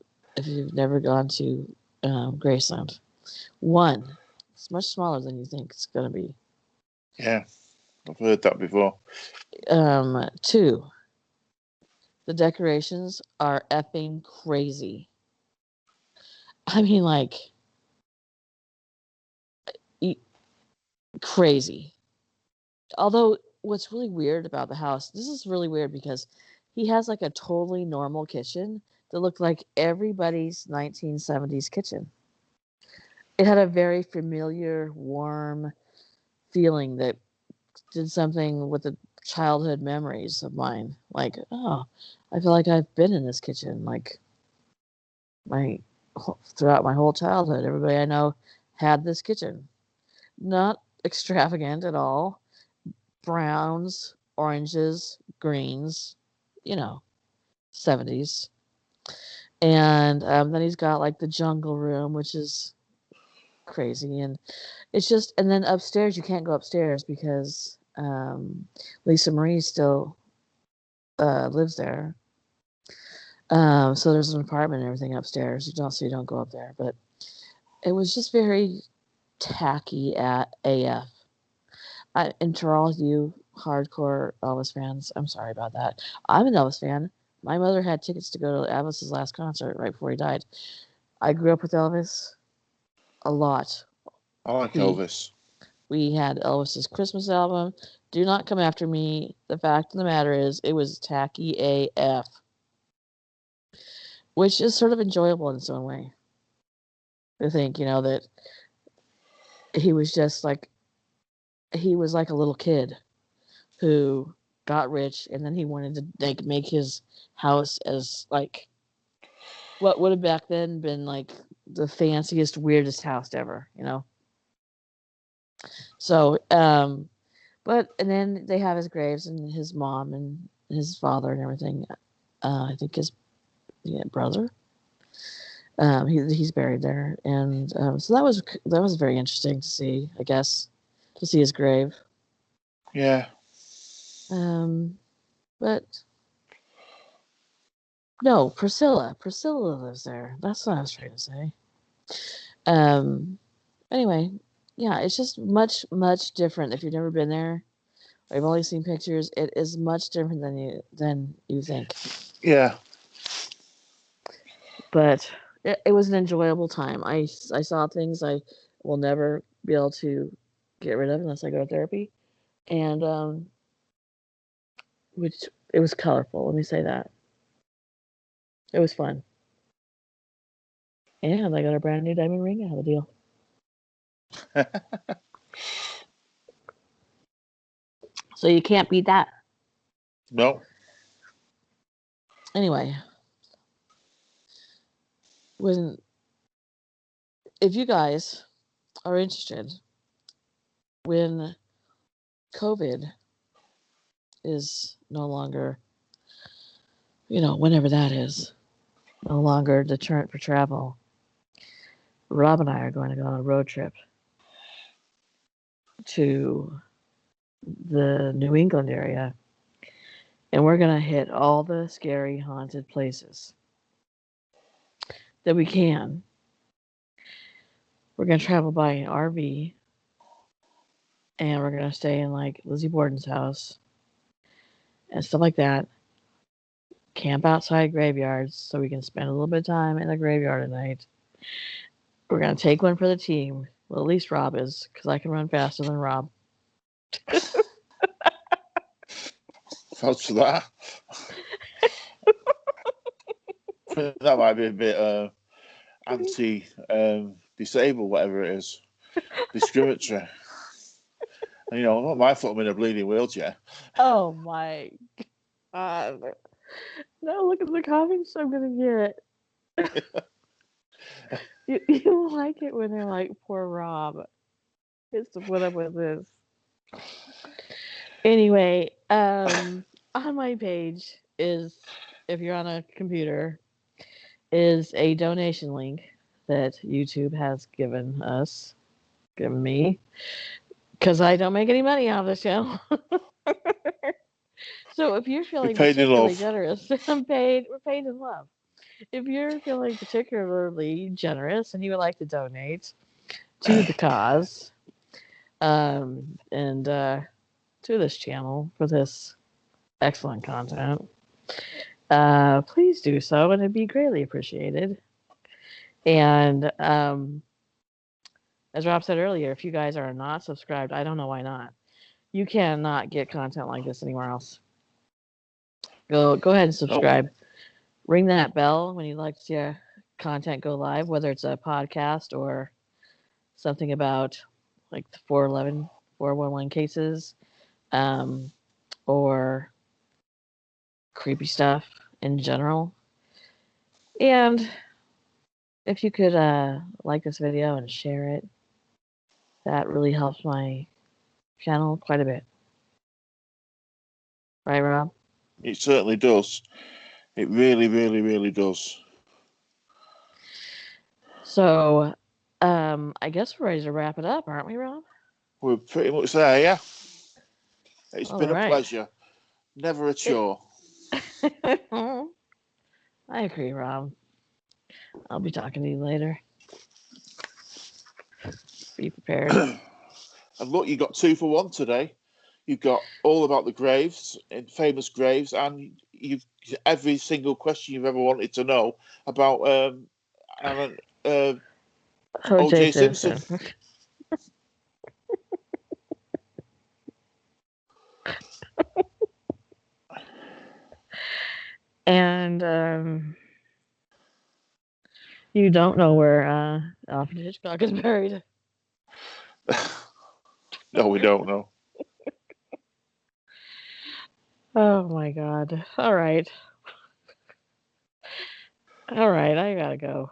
never gone to Graceland. One, it's much smaller than you think it's going to be. Yeah, I've heard that before. Two, the decorations are effing crazy. I mean, like, crazy. Although, what's really weird about the house, this is really weird because he has like a totally normal kitchen that looked like everybody's 1970s kitchen. It had a very familiar, warm feeling that did something with the childhood memories of mine. Like, oh, I feel like I've been in this kitchen. Like my throughout my whole childhood, everybody I know had this kitchen. Not extravagant at all. Browns, oranges, greens, you know, 70s. And then he's got like the jungle room, which is crazy. And it's just, and then upstairs, you can't go upstairs because Lisa Marie still lives there. So there's an apartment and everything upstairs. So you don't go up there. But it was just very tacky at AF. And for all you hardcore Elvis fans, I'm sorry about that. I'm an Elvis fan. My mother had tickets to go to Elvis's last concert right before he died. I grew up with Elvis a lot. I like We Elvis. we had Elvis's Christmas album. Do not come after me. The fact of the matter is, it was tacky AF, which is sort of enjoyable in its own way. To think, that he was just like he was like a little kid who got rich and then he wanted to make his house as like what would have back then been like the fanciest, weirdest house ever. So, but and then they have his graves and his mom and his father and everything. I think his brother. He's buried there, and so that was very interesting to see. I guess to see his grave. Yeah. But no, Priscilla. Priscilla lives there. That's what I was trying to say. Anyway, yeah, it's just much, much different. If you've never been there, or you've only seen pictures, it is much different than you think. Yeah. But it was an enjoyable time. I saw things I will never be able to get rid of unless I go to therapy, and which it was colorful. Let me say that it was fun. And I got a brand new diamond ring out of the deal. So you can't beat that. No. Anyway, if you guys are interested, when COVID is no longer, whenever that is, no longer deterrent for travel, Rob and I are going to go on a road trip to the New England area, and we're going to hit all the scary haunted places that we can. We're going to travel by RV, and we're going to stay in like Lizzie Borden's house and stuff like that. Camp outside graveyards so we can spend a little bit of time in the graveyard at night. We're going to take one for the team. Well, at least Rob is, because I can run faster than Rob. Thanks for that. That might be a bit anti-disabled, whatever it is. Discriminatory. Not my fault I'm in a bleeding wheelchair. Oh my God. No, look at the comments I'm going to get. You like it when they're like, poor Rob. It's to put up with this. Anyway, on my page is, if you're on a computer, is a donation link that YouTube has given me, because I don't make any money out of this channel. So if you're feeling particularly generous, we're paid in love. If you're feeling particularly generous and you would like to donate to the cause, and to this channel for this excellent content, please do so, and it'd be greatly appreciated. And as Rob said earlier, if you guys are not subscribed, I don't know why not. You cannot get content like this anywhere else. Go ahead and subscribe. Ring that bell when you'd like to see our content go live, whether it's a podcast or something about like the 411 cases, or creepy stuff in general. And if you could like this video and share it, that really helps my channel quite a bit. Right, Rob? It certainly does. It really, really, really does. So, I guess we're ready to wrap it up, aren't we, Rob? We're pretty much there, yeah. It's All been right. a pleasure. Never a chore. I agree, Rob. I'll be talking to you later. Be prepared. And look, you got 2 for 1 today. You've got all about the graves and famous graves, and you've every single question you've ever wanted to know about O.J. Simpson. And you don't know where Alfred Hitchcock is buried. No, we don't know. Oh my God. All right. I gotta go.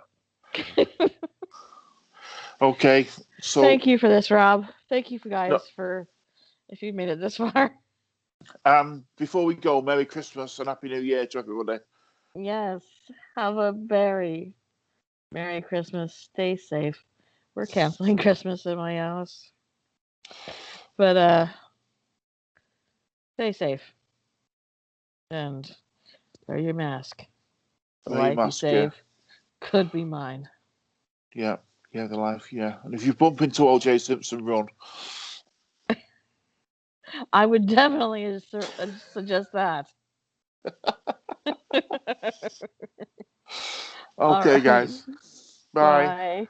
Okay, so thank you for this, Rob. Thank you, guys, for if you made it this far. Before we go, Merry Christmas and Happy New Year to everybody. Yes. Have a very Merry Christmas. Stay safe. We're canceling Christmas in my house. But stay safe. And wear your mask. The life you save could be mine. Yeah, the life, yeah. And if you bump into O.J. Simpson, run. I would definitely suggest that. Okay, guys. Bye. Bye.